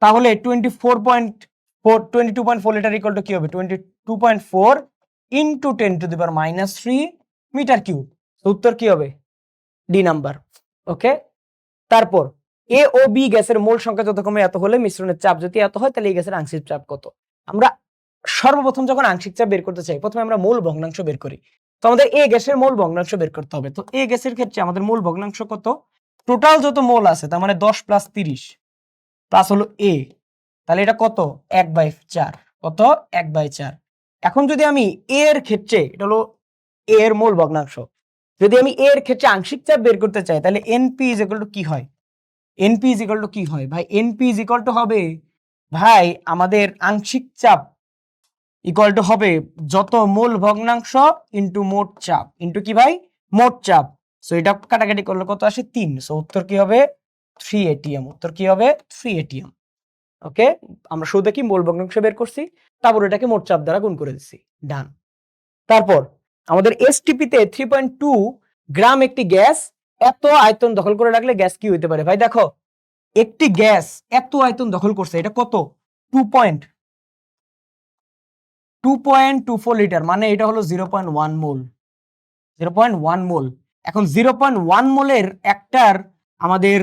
তাহলে 22.4 লিটার ইকুয়াল টু কি হবে, 22.4 ইন্টু 10⁻³ মিটার কিউব। উত্তর কি হবে, ডি নাম্বার। ওকে, তারপর এ ও বি গ্যাসের মোল সংখ্যা যথাক্রমে এত হলে মিশ্রণের চাপ যদি এত হয়, তাহলে এই গ্যাসের আংশিক চাপ কত। আমরা সর্বপ্রথম যখন আংশিক চাপ বের করতে চাই, প্রথমে আমরা মূল ভগ্নাংশ বের করি। তো আমাদের এ গ্যাসের মূল ভগ্নাংশ বের করতে হবে। তো এ গ্যাসের ক্ষেত্রে আমাদের মূল ভগ্নাংশ কত, টোটাল যত মোল আছে তার মানে 10 + 30 প্লাস হলো এ, তাহলে এটা কত, 1/4। কত, 1/4। এখন যদি আমি এ এর ক্ষেত্রে, এটা হলো এ এর মূল ভগ্নাংশ, যদি আমি এ এর ক্ষেত্রে আংশিক চাপ বের করতে চাই, তাহলে এনপি ইজ ইকুয়াল টু কি হয়, এনপি ইজ ইকুয়াল টু কি হয় ভাই, এনপি ইজ ইকুয়াল টু হবে ভাই আমাদের আংশিক চাপ ইকুয়াল টু হবে যত মোল ভগ্নাংশ ইনটু মোট চাপ, ইনটু কি ভাই, মোট চাপ। সো এটা কাটাকাটি করলে কত আসে, 3। সো উত্তর কি হবে, 3 এটিএম। উত্তর কি হবে, 3 এটিএম। ওকে, আমরা শুরুতে কি মোল ভগ্নাংশ বের করছি, তারপর এটাকে মোট চাপ দ্বারা গুণ করে দিচ্ছি, ডান। তারপর আমাদের এসটিপি তে 3.2 গ্রাম একটি গ্যাস এত আয়তন দখল করে রাখলে গ্যাস কি হইতে পারে, ভাই দেখো একটি গ্যাস এত আয়তন দখল করছে, এটা কত, 2.24 লিটার, মানে এটা হলো 0.1 মোল। 0.1 মোল। এখন 0.1 মোলের একটার আমাদের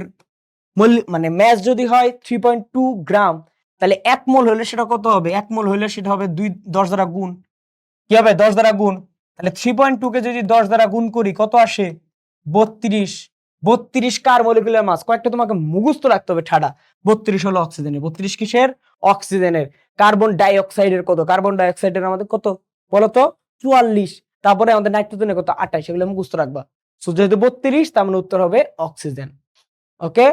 মানে ম্যাস যদি হয় 3.2 গ্রাম, তাহলে 1 মোল হলে সেটা কত হবে, 1 মোল হলে সেটা হবে 10 দ্বারা গুণ, কি হবে, 10 দ্বারা গুণ। তাহলে 3.2 কে যদি 10 দ্বারা গুণ করি কত আসে, 32। 32 কার মলিকুলার মাস, কয়েকটা তোমাকে মুখস্থ রাখতে হবে ঠাডা। 32 হলো অক্সিজেনের, 32 কিসের, অক্সিজেনের। কার্বন ডাই অক্সাইডের কত, কার্বন ডাই অক্সাইডের আমাদের কত বলতো, 44। তারপরে আমাদের নাইট্রোজেনের কত, 28। এগুলো মুখস্থ রাখবা। সো যেহেতু 32, তার মানে উত্তর হবে অক্সিজেন। ওকে,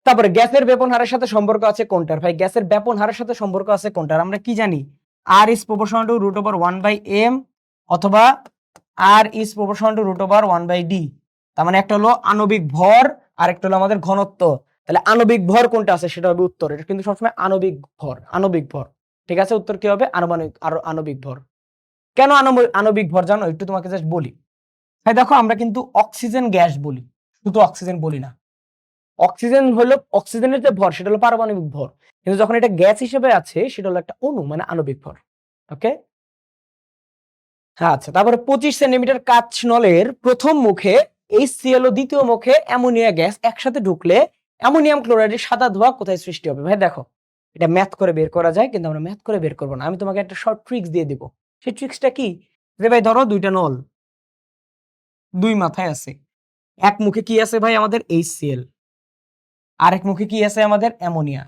তারপরে গ্যাসের ব্যাপন হারের সাথে সম্পর্ক আছে কোনটার, ভাই গ্যাসের ব্যাপন হারের সাথে সম্পর্ক আছে কোনটার, আমরা কি জানি, আর ইজ প্রপোর্শনাল টু √1/m অথবা আর ইজ প্রপোর্শনাল টু √1/d। তার মানে একটা হলো আণবিক ভর আর একটা হলো আমাদের ঘনত্ব। তাহলে আণবিক ভর কোনটা আছে সেটা হবে উত্তর। এটা কিন্তু সবসময় আণবিক ভর, আণবিক ভর, ঠিক আছে। উত্তর কি হবে, আণবিক ভর। কেন আণবিক ভর জানো, একটু তোমাকে জাস্ট বলি। ভাই দেখো আমরা কিন্তু অক্সিজেন গ্যাস বলি, শুধু অক্সিজেন বলি না। অক্সিজেন হলো, অক্সিজেনের যে ভর সেটা হলো পারমাণবিক ভর, কিন্তু যখন এটা গ্যাস হিসেবে আছে সেটা হলো একটা অণু, মানে আণবিক ভর। ওকে, হ্যাঁ আচ্ছা। তারপরে 25 সেন্টিমিটার কাঁচ নলের প্রথম মুখে HCl ও দ্বিতীয় মুখে অ্যামোনিয়া গ্যাস একসাথে ঢুকলে অ্যামোনিয়াম ক্লোরাইডের সাদা ধোঁয়া কোথায় সৃষ্টি হবে, ভাই দেখো এটা ম্যাথ করে বের করা যায়, কিন্তু আমরা ম্যাথ করে বের করবো না। আমি তোমাকে একটা শর্ট ট্রিক্স দিয়ে দিব। সেই ট্রিক্সটা কি, যে ভাই ধরো দুইটা নল, দুই মাথায় আছে, এক মুখে কি আছে ভাই আমাদের HCl, আরেক মুখে কি আছে আমাদের অ্যামোনিয়া।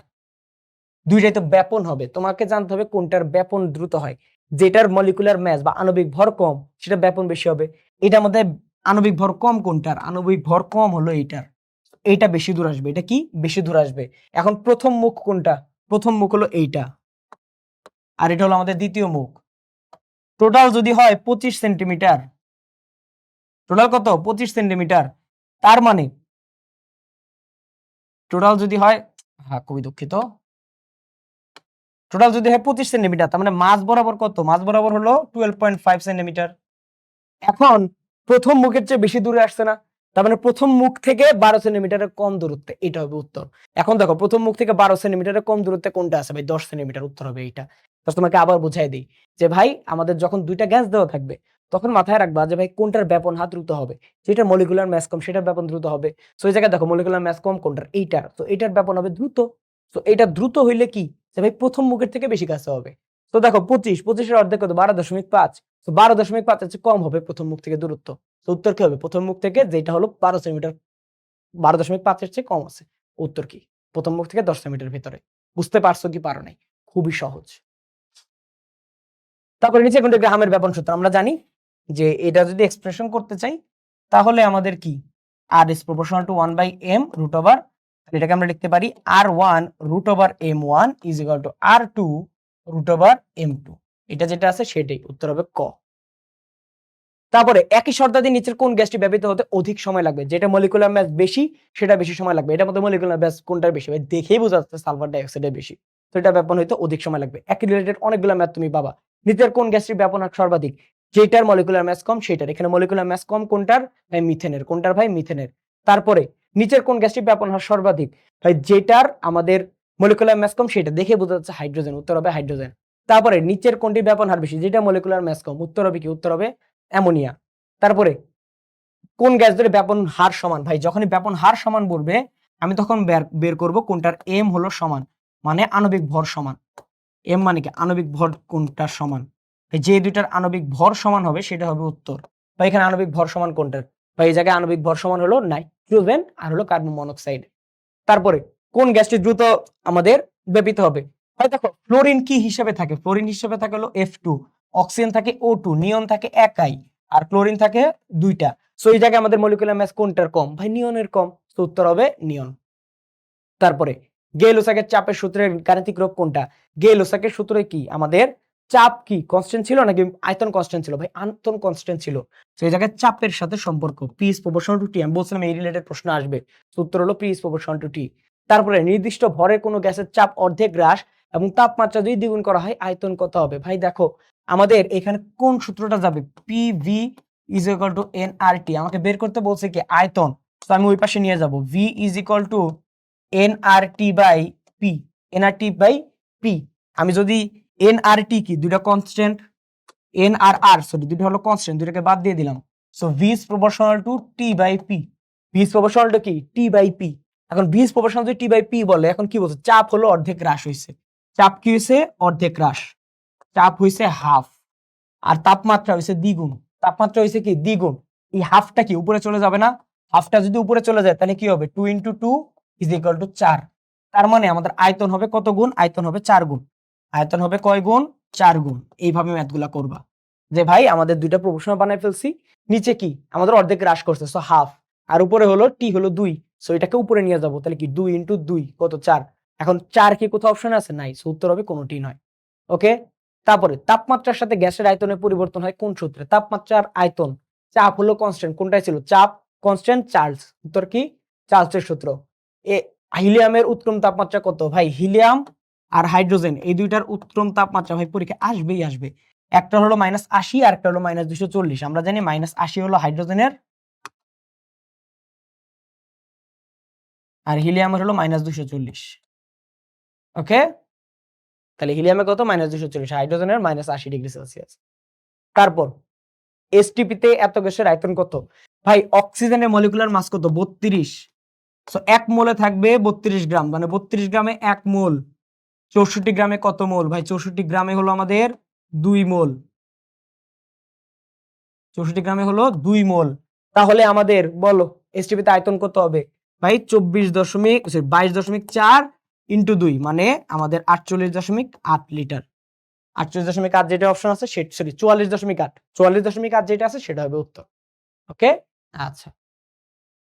দুইটাই তো ব্যাপন হবে, তোমাকে জানতে হবে কোনটার ব্যাপন দ্রুত হয়। যেটার মলিকুলার ম্যাস বা আণবিক ভর কম সেটা ব্যাপন বেশি হবে। এটার মধ্যে আণবিক ভর কম কোনটার, আণবিক ভর কম হলো এইটার, এইটা বেশি দূর আসবে। এটা কি, বেশি দূর আসবে। এখন প্রথম মুখ কোনটা, প্রথম মুখ হলো এইটা, আর এটা হলো আমাদের দ্বিতীয় মুখ। টোটাল যদি হয় 25 সেন্টিমিটার, টোটাল কত, 25 সেন্টিমিটার। তার মানে টোটাল যদি হয়, হ্যাঁ খুবই দুঃখিত, টোটাল যদি হয় 25 সেন্টিমিটার, তার মানে মাঝ বরাবর কত, মাঝ বরাবর হলো 12.5 সেন্টিমিটার। এখন প্রথম মুখের চেয়ে বেশি দূরে আসছে না, তার মানে প্রথম মুখ থেকে 12 সেন্টিমিটারের কম দূরত্বে, এটা হবে উত্তর। এখন দেখো প্রথম মুখ থেকে 12 সেন্টিমিটারের কম দূরত্বে কোনটা আছে ভাই? 10 সেন্টিমিটার, উত্তর হবে এইটা। তোমাকে আবার বুঝাই দিই যে ভাই আমাদের যখন দুইটা গ্যাস দেওয়া থাকবে তখন মাথায় রাখবা যে ভাই কোনটার ব্যাপন হার দ্রুত হবে, যেটা মলিকুলার ম্যাস কম সেটার ব্যাপন দ্রুত হবে। সো এই জায়গায় দেখো মলিকুলার ম্যাস কম কোনটার? এইটার, তো এটার ব্যাপন হবে দ্রুত। তো এটা দ্রুত হইলে কি যে ভাই প্রথম মুখের থেকে বেশি কাছে হবে। তো দেখো 25 এর অর্ধেক কত? 12.5। তো 12.5 হচ্ছে কম হবে প্রথম মুখ থেকে দূরত্ব। তো উত্তর কি হবে? প্রথম মুখ থেকে যেটা হলো 12 সেন্টিমিটার, 12.5 চেয়ে কম আছে। উত্তর কি? প্রথম মুখ থেকে 10 সেন্টিমিটার ভিতরে। বুঝতে পারছো কি পারো নাই? খুবই সহজ। তারপরে নিচে কোনটা গ্রাহামের ব্যাপন সূত্র আমরা জানি যে এটা যদি এক্সপ্রেশন করতে চাই তাহলে আমাদের কি r is proportional to 1 by m root over, এটাকে আমরা লিখতে পারি r1 root over m1 is equal to r2 root over m2। এটা যেটা আছে সেটাই উত্তর হবে ক। তারপরে একই শর্তাদি নিচের কোন গ্যাসটি ব্যবহৃত হতে অধিক সময় লাগবে? যেটা মলিকুলার মাস বেশি সেটা বেশি সময় লাগবে। এটার মধ্যে মলিকুলার মাস কোনটার বেশি? ভাই দেখেই বোঝা যাচ্ছে সালফার ডাই অক্সাইডের বেশি। তো এটা ব্যাপন হইতে অধিক সময় লাগবে। একই রিলেটেড অনেকগুলো ম্যাথ তুমি পাবা। নিচের কোন গ্যাসটির ব্যাপন হার সর্বাধিক? যেটার মলিকুলার মাস কম সেটার। এখানে মলিকুলার মাস কম কোনটার? ভাই মিথেনের। কোনটার ভাই? মিথেনের। তারপরে নিচের কোন গ্যাসটির ব্যাপন হার সর্বাধিক? ভাই যেটার আমাদের মলিকুলার মাস কম সেটা। দেখে বোঝা যাচ্ছে হাইড্রোজেন, উত্তর হবে হাইড্রোজেন। তারপরে নিচের কোনটির ব্যাপন হার বেশি? যেটা মলিকুলার মাস কম, উত্তর হবে কি? উত্তর হবে অ্যামোনিয়া। তারপরে কোন গ্যাস ধরে ব্যাপন হার সমান? ভাই যখনই ব্যাপন হার সমান বলবে আমি তখন বের করব কোনটার এম হলো সমান, মানে আণবিক ভর সমান। এম মানে কি? আণবিক ভর কোনটার সমান? যে দুইটার আণবিক ভর সমান হবে সেটা হবে উত্তর। ভাই এখানে আণবিক ভর সমান কোনটার? ভাই এই জায়গায় আণবিক ভর সমান হলো নাইট্রোজেন আর হলো কার্বন মনোক্সাইড। তারপরে কোন গ্যাসটি দ্রুত আমাদের ব্যাপিত হবে? ভাই দেখো ফ্লোরিন কি হিসেবে থাকে? ফ্লোরিন হিসেবে থাকে হলো F2, অক্সিজেন থাকে O2, নিয়ন থাকে একাই আর ক্লোরিন থাকে দুইটা। সো এই জায়গায় আমাদের মলিকুলার মাস কোনটার কম? ভাই নিয়নের কম। তো উত্তর হবে নিয়ন। তারপরে গে-লুসাকের চাপের সূত্রের গাণিতিক রূপ কোনটা? গে-লুসাকের সূত্রে কি আমাদের চাপ কি কনস্ট্যান্ট ছিল নাকি আয়তন কনস্ট্যান্ট ছিল? ভাই আয়তন কনস্ট্যান্ট ছিল। তো এই জায়গায় চাপের সাথে সম্পর্ক P is proportional to T, আমি বলছিলাম এই রিলেটেড প্রশ্ন আসবে। তো উত্তর হলো P is proportional to T। তারপরে নির্দিষ্ট ভরের কোনো গ্যাসের চাপ অর্ধেক হ্রাস এবং তাপমাত্রা যদি দ্বিগুণ করা হয় আয়তন কত হবে? ভাই দেখো আমাদের এখানে কোন সূত্রটা যাবে? PV is equal to nRT। আমাকে বের করতে বলছে কি আয়তন, তো আমি ওই পাশে নিয়ে যাব। V is equal to nRT by P, nRT by P। আমি যদি nRT কি দুইটা কনস্ট্যান্ট, nRR সরি দুইটা হলো কনস্ট্যান্ট, দুইটাকে বাদ দিয়ে দিলাম। So V is proportional to T by P। V is proportional to কি? T by P। এখন V is proportional to T by P বলে এখন কি বলছে? চাপ হলো অর্ধেক হ্রাস হইছে। চাপ কি হইছে? অর্ধেক হ্রাস। চাপ হইছে হাফ আর তাপমাত্রা হইছে দ্বিগুণ। তাপমাত্রা হইছে কি? দ্বিগুণ। এই হাফটা কি উপরে চলে যাবে না? হাফটা যদি উপরে চলে যায় তাহলে কি হবে? 2 × 2 is equal to 4। তার মানে আমাদের আয়তন হবে কত গুণ? আয়তন হবে 4 গুণ। আয়তন হবে কয় গুণ? 4 গুণ। এইভাবে ম্যাথগুলা করবা যে ভাই আমাদের দুইটা প্রপোর্শনাল বানাই ফেলছি, নিচে কি আমাদের অর্ধেক হ্রাস করছে সো হাফ, আর উপরে হলো টি হলো 2, সো এটাকে উপরে নিয়ে যাব। তাহলে কি 2 × 2 কত? 4। এখন 4 কি কোথাও অপশন আছে? নাই। সো উত্তর হবে কোনোটি নয়। ওকে। তারপরে তাপমাত্রার সাথে গ্যাসের আয়তনের পরিবর্তন হয় কোন সূত্রে? তাপমাত্রার আয়তন, চাপ হলো কনস্ট্যান্ট, কোনটাই ছিল? চাপ কনস্ট্যান্ট, চার্লস। উত্তর কি? চার্লসের সূত্র। এ হিলিয়ামের উৎক্রম তাপমাত্রা কত? ভাই হিলিয়াম আর হাইড্রোজেন এই দুইটার উৎক্রম তাপমাত্রা ভাই পরীক্ষা আসবেই আসবে। একটা হলো -80 আর একটা হলো -240। আমরা জানি -80 হলো হাইড্রোজেনের আর হিলিয়ামের হলো -240। ওকে, তাহলে হিলিয়ামে কত? -240, হাইড্রোজেনের -80°C। তারপর এসটিপিতে এত গ্যাসের আয়তন কত? ভাই অক্সিজেনের মলিকুলার মাস কত? 32। সো 1 মোলে থাকবে 32 গ্রাম, মানে 32 গ্রামে 1 মোল। 64 গ্রামে কত মোল? ভাই 64 গ্রামে হলো আমাদের 2 মোল। 64 গ্রামে হলো 2 মোল। তাহলে আমাদের বলো এসটিপিতে আয়তন কত হবে? ভাই 22.4 × 2 মানে আমাদের 48.8 লিটার। 48.8 যেটা অপশন আছে সরি 44.8, 44.8 যেটা আছে সেটা হবে উত্তর। ওকে, আচ্ছা।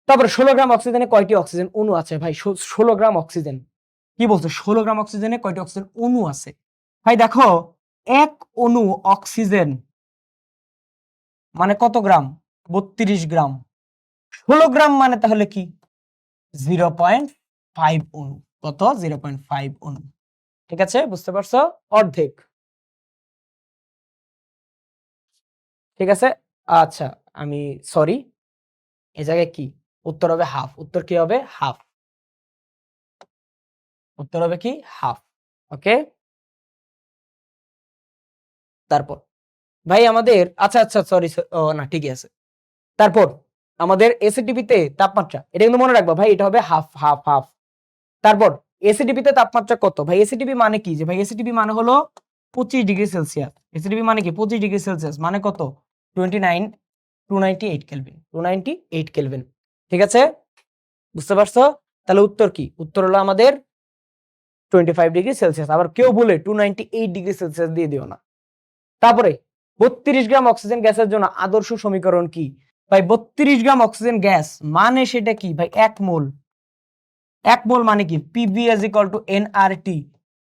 তারপরে 16 গ্রাম অক্সিজেনে কয়টি অক্সিজেন অণু আছে? ভাই 16 গ্রাম অক্সিজেন কি বলছে? 16 গ্রাম অক্সিজেনে কয়টি অক্সিজেন অণু আছে? ভাই দেখো এক অণু অক্সিজেন মানে কত গ্রাম? 32 গ্রাম। 16 গ্রাম মানে তাহলে কি? 0.5 অণু। কত? 0.5 অণু। ঠিক আছে, বুঝতে পারছো? অর্ধেক। ঠিক আছে, আচ্ছা আমি সরি এই জায়গায় কি উত্তর হবে হাফ। উত্তর কি হবে হাফ। উত্তর হবে কি হাফ। ওকে, তারপর ভাই আমাদের আচ্ছা আচ্ছা সরি, ও না ঠিকই আছে। তারপর আমাদের এসিটিপিতে তাপমাত্রা, এটা কিন্তু মনে রাখবা ভাই, এটা হবে হাফ হাফ হাফ। তারপর এসিটিপিতে তাপমাত্রা কত ভাই? এসিটিপি মানে কি? যে ভাই এসিটিপি মানে হলো 25 ডিগ্রি সেলসিয়াস। এসিটিপি মানে কি 25 ডিগ্রি সেলসিয়াস মানে কত? 29 298 কেলভিন, 298 কেলভিন। ঠিক আছে, বুঝতে পারছো? তাহলে উত্তর কি? উত্তর হলো আমাদের 25 ডিগ্রি সেলসিয়াস। আবার কেউ বলে 298 ডিগ্রি সেলসিয়াস দিয়ে দিও না। তারপরে 32 গ্রাম অক্সিজেন গ্যাসের জন্য আদর্শ সমীকরণ কি ভাই? 32 গ্রাম অক্সিজেন গ্যাস মানে সেটা কি ভাই? 1 মোল। 1 মোল মানে কি? PV is equal to NRT.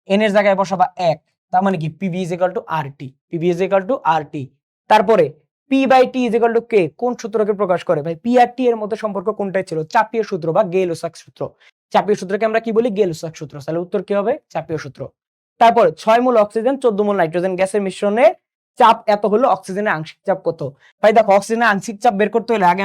N এর জায়গায় বসাবা 1, তার মানে কি PV is equal to RT. PV is equal to RT. তারপরে P by T is equal to K কোন সূত্রকে প্রকাশ করে ভাই? পি আর টি এর মধ্যে সম্পর্ক কোনটাই ছিল? চাপীয় সূত্র বা গেল-লসাক সূত্র। চাপীয় সূত্রকে আমরা কি বলি? গেল-লসাক সূত্র। তাহলে উত্তর কি হবে? চাপীয় সূত্র। তারপর 6 মোল অক্সিজেন 14 মোল নাইট্রোজেন গ্যাসের মিশ্রণে চাপ এত হলো, অক্সিজেনের আংশিক চাপ কত? ভাই দেখো, অক্সিজেনের আংশিক চাপ বের করতে হলে আগে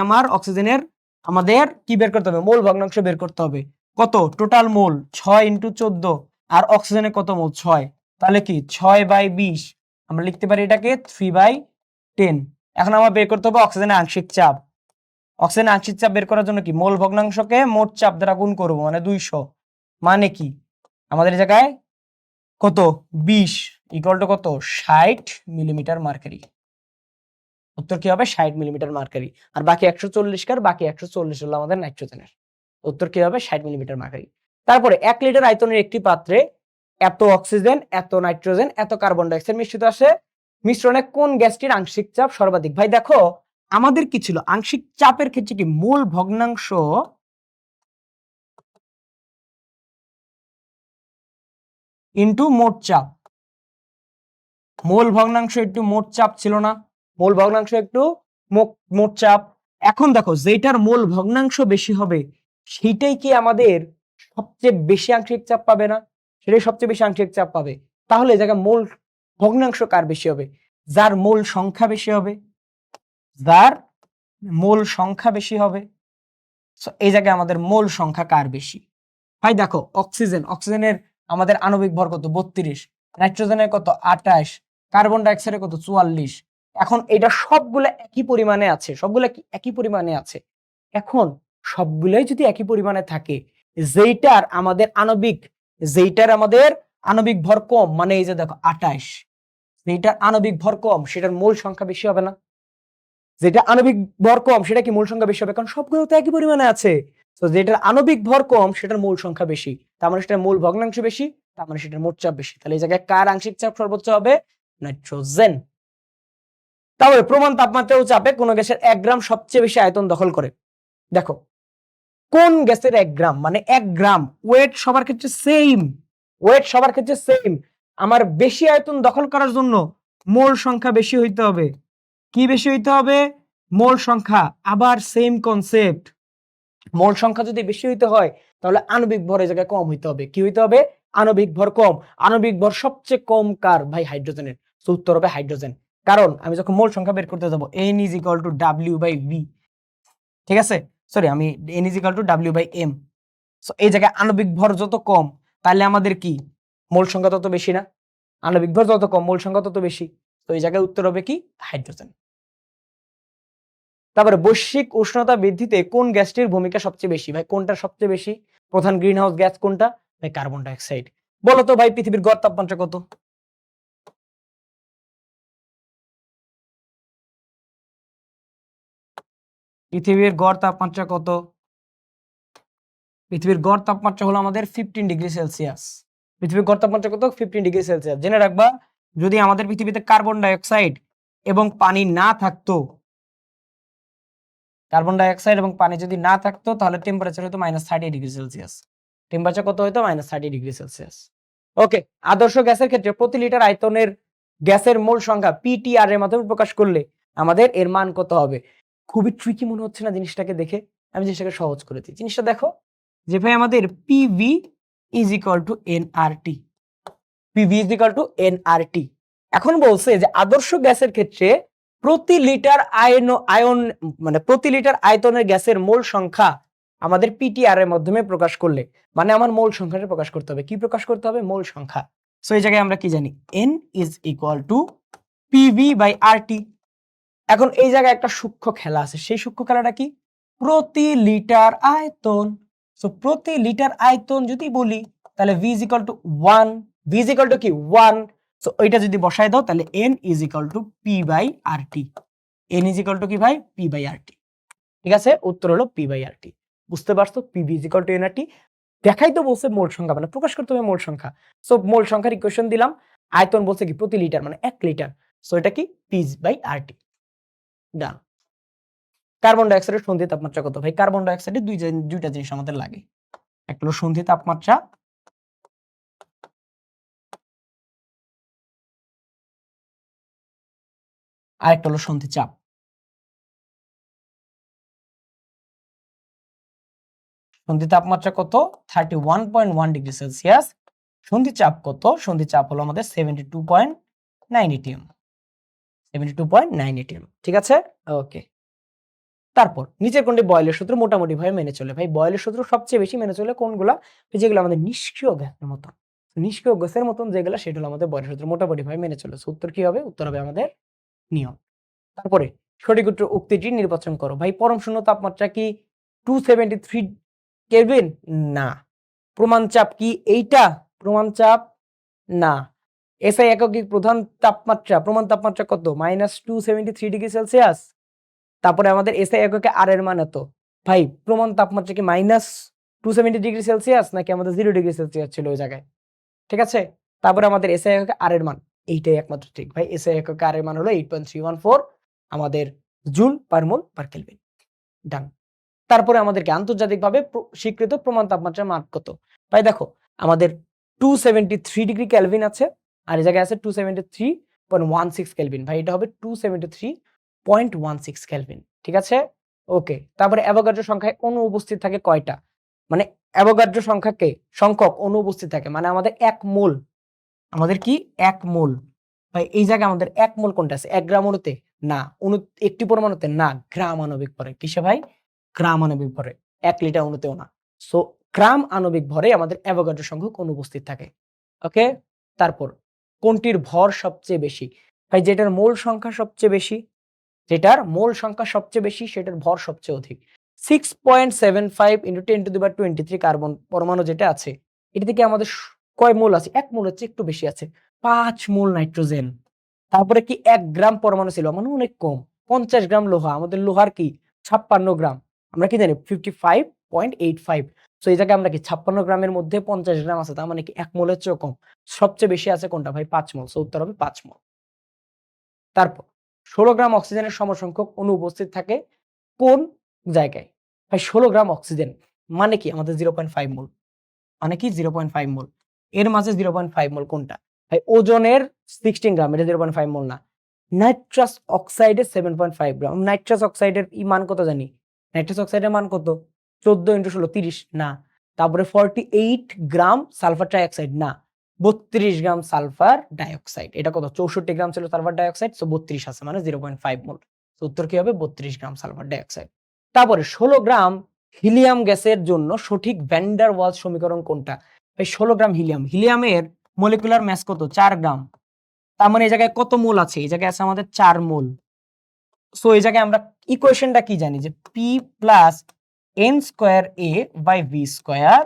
আমাদের কি বের করতে হবে? মোল ভগ্নাংশ বের করতে হবে। কত? টোটাল মোল 6 × 14, আর অক্সিজেনের কত মোল? 6। তাহলে কি 6/20, আমরা লিখতে পারি এটাকে 3/10। এখন আমার বের করতে হবে অক্সিজেনের আংশিক চাপ। অক্সিজেনের আংশিক চাপ বের করার জন্য কি মোল ভগ্নাংশকে মোট চাপ দ্বারা গুণ করব, মানে 200। মানে কি আমাদের জায়গায় কত? 20 ইকুয়াল টু কত? 60 মিলিমিটার মার্কারি। উত্তর কি হবে? 60 মিলিমিটার মার্কারি। আর বাকি 140 কার? বাকি 140 হলো আমাদের নাইট্রোজেনের। উত্তর কি হবে? 60 মিলিমিটার মার্কারি। তারপরে 1 লিটার আয়তনের একটি পাত্রে এত অক্সিজেন, এত নাইট্রোজেন, এত কার্বন ডাই অক্সাইড মিশ্রিত আসে। মিশ্রণে কোন গ্যাসটির আংশিক চাপ সর্বাধিক? ভাই দেখো, আমাদের কি ছিল? আংশিক চাপের ক্ষেত্রে কি মোল ভগ্নাংশ ইনটু মোট চাপ। মোল ভগ্নাংশ একটু মোট চাপ ছিল না? মোল ভগ্নাংশ একটু মোট চাপ। এখন দেখো, যেটার মোল ভগ্নাংশ বেশি হবে সেইটাই কি আমাদের সবচেয়ে বেশি আংশিক চাপ পাবে না? সেটাই সবচেয়ে বেশি আংশিক চাপ পাবে। তাহলে এই জায়গায় মোল ভগ্নাংশ কার বেশি হবে? যার মোল সংখ্যা বেশি হবে। যার মোল সংখ্যা বেশি হবে। এই জায়গায় আমাদের মোল সংখ্যা কার বেশি? ভাই দেখো, অক্সিজেনের আমাদের আণবিক ভর কত? 32। নাইট্রোজেনের কত? 28। কার্বন ডাই অক্সাইডের কত? 44। এখন এটা সবগুলো একই পরিমাণে আছে, সবগুলো কি একই পরিমাণে আছে? এখন সবগুলাই যদি একই পরিমাণে থাকে, যেইটার আমাদের আণবিক ভর কম, মানে এই যে দেখো 28, যেটার আণবিক ভর কম সেটার মোল সংখ্যা বেশি হবে না? যেটা আণবিক ভর কম সেটা কি মোল সংখ্যা বেশি হবে? কারণ সবগুলো তো একই পরিমাণে আছে। তো যেটার আণবিক ভর কম সেটার মোল সংখ্যা বেশি, তার মানে সেটার মোল ভগ্নাংশ বেশি, তার মানে সেটার মোট চাপ বেশি। তাহলে এই জায়গায় কার আংশিক চাপ সর্বোচ্চ হবে? নাইট্রোজেন। তাহলে প্রমাণ তাপমাত্রা ও চাপে কোন গ্যাসের 1 গ্রাম সবচেয়ে বেশি আয়তন দখল করে? দেখো, কোন গ্যাসের 1 গ্রাম মানে 1 গ্রাম ওয়েট সবার ক্ষেত্রে সেম। ওয়েট সবার ক্ষেত্রে সেম। আমার বেশি আয়তন দখল করার জন্য মোল সংখ্যা বেশি হইতে হবে। কি বেশি হইতে হবে? মোল সংখ্যা। আবার সেম কনসেপ্ট, মোল সংখ্যা যদি বেশি হইতে হয় তাহলে আণবিক ভর এই জায়গায় কম হইতে হবে। কি হইতে হবে? আণবিক ভর কম। আণবিক ভর সবচেয়ে কম কার ভাই? হাইড্রোজেনের। তো উত্তর হবে হাইড্রোজেন। কারণ আমি যখন মোল সংখ্যা বের করতে যাব, n = W/V, ঠিক আছে? সরি, আমি n = W/M। সো এই জায়গায় আণবিক ভর যত কম তাহলে আমাদের কি মোল সংখ্যা তত বেশি না? আণবিক ভর যত কম মোল সংখ্যা তত বেশি। তো এই জায়গায় উত্তর হবে কি? হাইড্রোজেন। তারপরে বৈশ্বিক উষ্ণতা বৃদ্ধিতে কোন গ্যাসটির ভূমিকা সবচেয়ে বেশি? ভাই কোনটা সবচেয়ে বেশি? প্রধান গ্রিন হাউস গ্যাস কোনটা? ভাই কার্বন ডাই অক্সাইড। বলো তো ভাই, পৃথিবীর গড় তাপমাত্রা কত? পৃথিবীর গড় তাপমাত্রা কত? পৃথিবীর গড় তাপমাত্রা হলো আমাদের 15 ডিগ্রি সেলসিয়াস। পৃথিবীর গড় তাপমাত্রা কত? 15 ডিগ্রি সেলসিয়াস। জেনে রাখবা, যদি আমাদের পৃথিবীতে কার্বন ডাই অক্সাইড এবং পানি না থাকতো, কার্বন ডাই অক্সাইড এবং পানি যদি না থাকতো তাহলে টেম্পারেচার হতো -30 ডিগ্রি সেলসিয়াস। টেম্পারেচার কত হতো? -30 ডিগ্রি সেলসিয়াস। ওকে, আদর্শ গ্যাসের ক্ষেত্রে প্রতি লিটার আয়তনের গ্যাসের মোল সংখ্যা পিটিআর এর মাধ্যমে প্রকাশ করলে আমাদের এর মান কত হবে? খুবই ট্রিকি মনে হচ্ছে না জিনিসটাকে দেখে? আমি জিনিসটাকে সহজ করেছি। জিনিসটা দেখো যে ভাই, আমাদের পিভি = এনআরটি। PV = nRT. এখন বলছে যে আদর্শ গ্যাসের ক্ষেত্রে প্রতি লিটার আয়ন মানে প্রতি লিটার আয়তনের গ্যাসের মোল সংখ্যা আমাদের পিটিআর এর মাধ্যমে প্রকাশ করলে, মানে আমার মোল সংখ্যাটা প্রকাশ করতে হবে। কি প্রকাশ করতে হবে? মোল সংখ্যা। সো এই জায়গায় আমরা কি জানি? N is equal to PV by RT. এখন এই জায়গায় একটা সূক্ষ্ম খেলা আছে। সেই সূক্ষ্ম খেলাটা কি? প্রতি লিটার আয়তন। সো প্রতি লিটার আয়তন যদি বলি তাহলে V is equal to 1, V is equal to কি 1। সো ওইটা যদি বসায় দাও তাহলে N is equal to P by RT। N is equal to কি ভাই? P by RT। ঠিক আছে, উত্তর হলো P বাই RT। বুঝতে পারছো? PV is equal to NRT। দেখাই তো বলছে মোল সংখ্যা, মানে প্রকাশ করতে হবে মোল সংখ্যা। সো মোল সংখ্যার ইকুয়েশন দিলাম, আয়তন বলছে কি প্রতি লিটার মানে 1 লিটার। সো এটা কি P by RT। Done. Carbon ডাই অক্সাইডের সন্ধি তাপমাত্রা কত? ভাই কার্বন ডাই অক্সাইডে দুইটা জিনিস আমাদের লাগে, একটা হলো সন্ধি তাপমাত্রা, আর একটা হলো সন্ধি চাপ। সন্ধি তাপমাত্রা কত? 31.1 ডিগ্রি সেলসিয়াস। সন্ধি চাপ কত? সন্ধি চাপ হলো আমাদের 72.9 atm। 72.9 atm। ঠিক আছে, ওকে। তারপর নিচের কোনটি বয়েলের সূত্র মোটামুটি ভাবে মেনে চলে? ভাই বয়েলের সূত্র সবচেয়ে বেশি মেনে চলে কোনগুলা? যেগুলো আমাদের নিষ্ক্রিয় গ্যাসের মতন, নিষ্ক্রিয় গ্যাসের মতন যেগুলো, সেটা হলো আমাদের বয়েলের সূত্র মোটামুটি ভাবে মেনে চলে। উত্তর কি হবে? উত্তর হবে আমাদের নিয়ম। তারপরে সঠিক উত্তর উক্তিটি নির্বাচন করো। ভাই পরম শূন্য তাপমাত্রা কি 273 কেলভিন? না। প্রমাণ চাপ কি এইটা? প্রমাণ চাপ না। এসআই এককে প্রধান তাপমাত্রা, প্রমাণ তাপমাত্রা কত? -273 ডিগ্রি সেলসিয়াস। তারপরে আমাদের এসআই এককে আর এর মান এত। ভাই প্রমাণ তাপমাত্রা কি -270 ডিগ্রি সেলসিয়াস নাকি আমাদের 0 ডিগ্রি সেলসিয়াস ছিল ওই জায়গায়? ঠিক আছে। তারপরে আমাদের এসআই এককে আর এর মান, এইটাই একমাত্র ঠিক ভাই। এসআই এককে আর এর মান হলো 8.314 আমাদের জুল পার মোল পার কেলভিন। ডান। তারপরে আমাদেরকে আন্তর্জাতিকভাবে স্বীকৃত প্রমাণ তাপমাত্রার মান কত? ভাই দেখো আমাদের 273 ডিগ্রি কেলভিন আছে, আর এই জায়গায় আছে 273.16 কেলভিন। ভাই এটা হবে 273.16 কেলভিন। ঠিক আছে, ওকে। তারপরে অ্যাভোগাড্রো সংখ্যায় অণু উপস্থিত থাকে কয়টা? মানে অ্যাভোগাড্রো সংখ্যক অণু উপস্থিত থাকে, মানে আমাদের 1 মোল, আমাদের কি 1 মোল। ভাই এই জায়গায় আমাদের 1 মোল কোনটা আছে? 1 গ্রাম অণুতে? না। একটি পরমাণুতে? না। গ্রাম আণবিক ভরে। কিসে ভাই? গ্রাম আণবিক ভরে। 1 লিটার অণুতেও না। সো গ্রাম আণবিক ভরে আমাদের অ্যাভোগাড্রো সংখ্যক অণু উপস্থিত থাকে। ওকে। তারপর কোনটির ভর সবচেয়ে বেশি? ভাই যেটার মোল সংখ্যা সবচেয়ে বেশি, যেটার মোল সংখ্যা সবচেয়ে বেশি সেটার ভর সবচেয়ে অধিক। 6.75 × 10⁻23 কার্বন পরমাণু যেটা আছে, এটা থেকে আমাদের কয় মোল আছে? 1 মোল হচ্ছে, একটু বেশি আছে। 5 মোল নাইট্রোজেন। তারপরে কি 1 গ্রাম পরমাণু ছিল, মানে অনেক কম। 50 গ্রাম লোহা, আমাদের লোহার কি 56 গ্রাম। আমরা কি জানি 55.85। সো এই জায়গায় আমরা কি 56 গ্রামের মধ্যে 50 গ্রাম আছে, তার মানে কি 1 মোলের চেয়েও কম। সবচেয়ে বেশি আছে কোনটা ভাই? 5 মোল। সো উত্তর হবে 5 মোল। তারপর 16 গ্রাম অক্সিজেনের সমসংখ্যক অণু উপস্থিত থাকে কোন জায়গায়? ভাই 16 গ্রাম অক্সিজেন মানে কি আমাদের 0.5 মোল, মানে কি 0.5 মোল। এর মাঝে 0.5 মোল কোনটা? ভাই ওজনের 16 গ্রাম, এটা 0.5 মোল না। নাইট্রাস অক্সাইডের 7.5 গ্রাম। নাইট্রাস অক্সাইডের মান কত জানি? নাইট্রাস অক্সাইডের মান কত? 14 × 16 30 না। তারপরে 48 গ্রাম সালফার ট্রাইঅক্সাইড না। 32 গ্রাম সালফার ডাইঅক্সাইড। এটা কত? 64 গ্রাম ছিল সালফার ডাইঅক্সাইড, সো 32 আছে, মানে 0.5 মোল। তো উত্তর কি হবে? 32 গ্রাম সালফার ডাইঅক্সাইড। তারপরে 16 গ্রাম হিলিয়াম গ্যাসের জন্য সঠিক ভ্যান ডার ওয়ালস সমীকরণ কোনটা? ভাই 16 গ্রাম হিলিয়ামের মলিকুলার মাস কত? 4 গ্রাম। তার মানে এই জায়গায় কত মোল আছে? এই জায়গায় আছে আমাদের 4 মোল। সো এই জায়গায় আমরা ইকুয়েশনটা কি জানি? যে P plus n square A by V square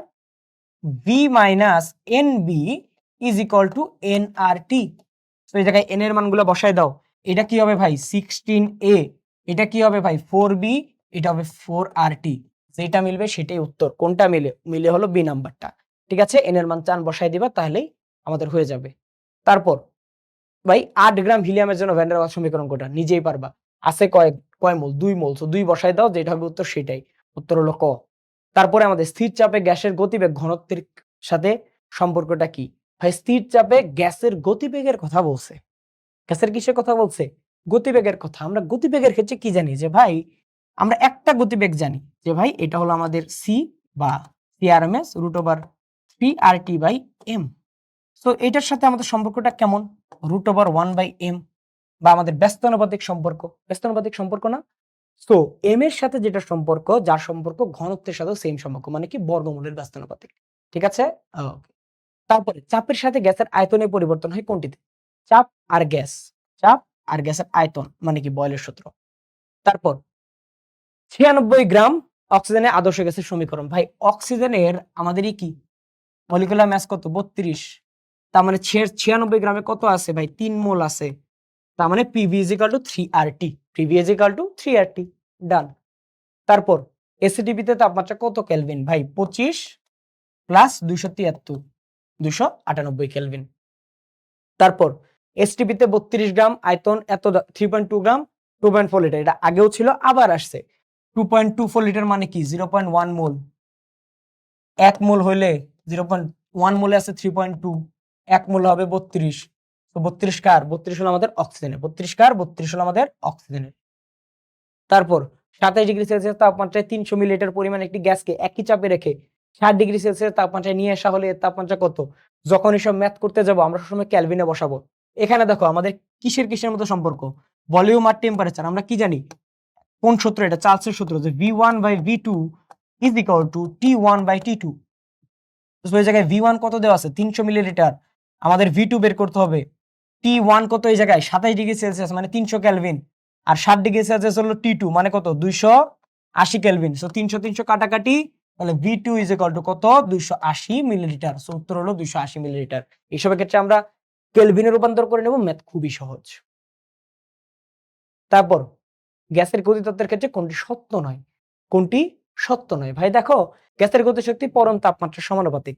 V minus NB is equal to nRT। So এই জায়গায় n এর মানগুলো বসায় দাও। এটা কি হবে ভাই? 16A। এটা কি হবে ভাই? 4B। এটা হবে 4RT। যেটা মিলবে সেটাই উত্তর। কোনটা মিলে? মিলে হলো বি নাম্বারটা। ঠিক আছে, n এর মান 4 বসায় দিবা, তাহলেই আমাদের হয়ে যাবে। তারপর ভাই 8 গ্রাম হিলিয়ামের জন্য ভ্যান ডার ওয়ালস সমীকরণ কোনটা? নিজেই পারবা। আছে কয় মোল? 2 মোল। সো 2 বসায় দাও, যেটা হবে উত্তর সেটাই। উত্তর হলো ক। তারপরে আমাদের স্থির চাপে গ্যাসের গতিবেগ ঘনত্বের সাথে সম্পর্কটা কি? ভাই স্থির চাপে গ্যাসের গতিবেগের কথা বলছে। গ্যাসের কিসের কথা বলছে? গতিবেগের কথা। আমরা গতিবেগের ক্ষেত্রে কি জানি? যে ভাই আমরা একটা গতিবেগ জানি, যে ভাই এটা হলো আমাদের সি বা CRMS √3RT/m। সো এটার সাথে আমাদের সম্পর্কটা কেমন? √1/m বা আমাদের ব্যস্তানুপাতিক সম্পর্ক না। তো এম এর সাথে যেটা সম্পর্ক, যার সম্পর্ক ঘনত্বের সাথে সেম সম্পর্ক, মানে কি বর্গমূলের ব্যস্তানুপাতিক। ঠিক আছে। ওকে। তারপরে চাপের সাথে গ্যাসের আয়তনের পরিবর্তন হয় কোনটিতে? চাপ আর গ্যাস, চাপ আর গ্যাসের আয়তন মানে কি বয়লের সূত্র। তারপর 96 গ্রাম অক্সিজেনের আদর্শ গ্যাসের সমীকরণ। ভাই অক্সিজেনের আমাদেরই কি মলিকুলার মাস কত? 32। তার মানে 96 গ্রামে কত আছে ভাই? 3 মোল আছে। তার মানে PV is equal two 3RT, PV is equal two 3RT। ডান। তারপর এসিটিপিতে তাপমাত্রা কত কেলভিন? ভাই 25 প্লাস 273, 298 কেলভিন। তারপর এসটিপিতে 32 গ্রাম, আয়তন এত, 3.2 গ্রাম, 2.4 লিটার। এটা আগেও ছিল আবার আসছে। 2.24 লিটার মানে কি 0.1 মোল। 1 মোল হইলে 0.1 মোলে আছে 3.2, 1 মোল হবে 32। তো 32 কার? 32 হলো আমাদের অক্সিজেনের। 32 কার? 32 হলো আমাদের অক্সিজেনের। তারপর 27 ডিগ্রি সেলসিয়াস তাপমাত্রায় 300 মিলিলিটার পরিমাণ একটি গ্যাসকে একই চাপে রেখে 60 ডিগ্রি সেলসিয়াস তাপমাত্রায় নিয়ে আসা হলে এর তাপমাত্রা কত? যখন এসব ম্যাথ করতে যাব আমরা সবসময় কেলভিনে বসাবো। এখানে দেখো আমাদের কিসের মতো সম্পর্ক? ভলিউম আর টেম্পারেচার। আমরা কি জানি? কোন সূত্র এটা? চার্লসের সূত্র, যে V1/V2 is equal two T1/T2। তো এই জায়গায় V1 কত দেওয়া আছে? 300 মিলিলিটার। আমাদের V2 বের করতে হবে। T1 কত এই জায়গায়? 27 ডিগ্রি সেলসিয়াস মানে 300 কেলভিন। আর 60 ডিগ্রি সেলসিয়াস হলো T2 মানে কত? 280 কেলভিন। সো 300 কাটাকাটি, তাহলে V2 ইজ ইকুয়াল টু কত? 280 মিলিলিটার। সো উত্তর হলো 280 মিলিলিটার। এইসবের ক্ষেত্রে আমরা কেলভিনে রূপান্তর করে নেব, ম্যাথ খুবই সহজ। তারপর গ্যাসের গতিতত্ত্বের ক্ষেত্রে কোনটি সত্য নয়? কোনটি সত্য নয়? ভাই দেখো, গ্যাসের গতিশক্তি পরম তাপমাত্রার সমানুপাতিক।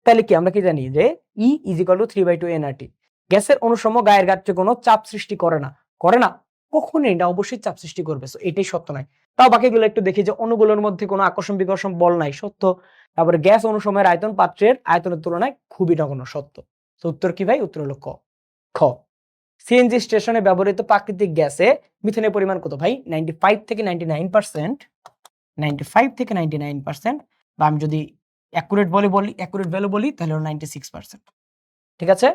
তাহলে কি আমরা কি জানি যে E is equal two 3/2 nRT। গ্যাসের অনুসম গায়ের গাত্রে কোনো চাপ সৃষ্টি করে না। করে না? কখনোই না, অবশ্যই চাপ সৃষ্টি করবে। সো এটাই সত্য নয়। তাও বাকিগুলো একটু দেখি, যে অণুগুলোর মধ্যে কোনো আকর্ষণ বিকর্ষণ বল নাই, সত্য। তারপরে গ্যাস অনুসময়ের আয়তন পাত্রের আয়তনের তুলনায় খুবই নগণ্য, সত্য। তো উত্তর কি ভাই? উত্তর হলো ক। খ, সিএনজি স্টেশনে ব্যবহৃত প্রাকৃতিক গ্যাসে মিথেনের পরিমাণ কত? ভাই 95 থেকে 99%, 95 থেকে 99%, বা আমি যদি অ্যাকুরেট ভ্যালু বলি তাহলে 96%। ঠিক আছে।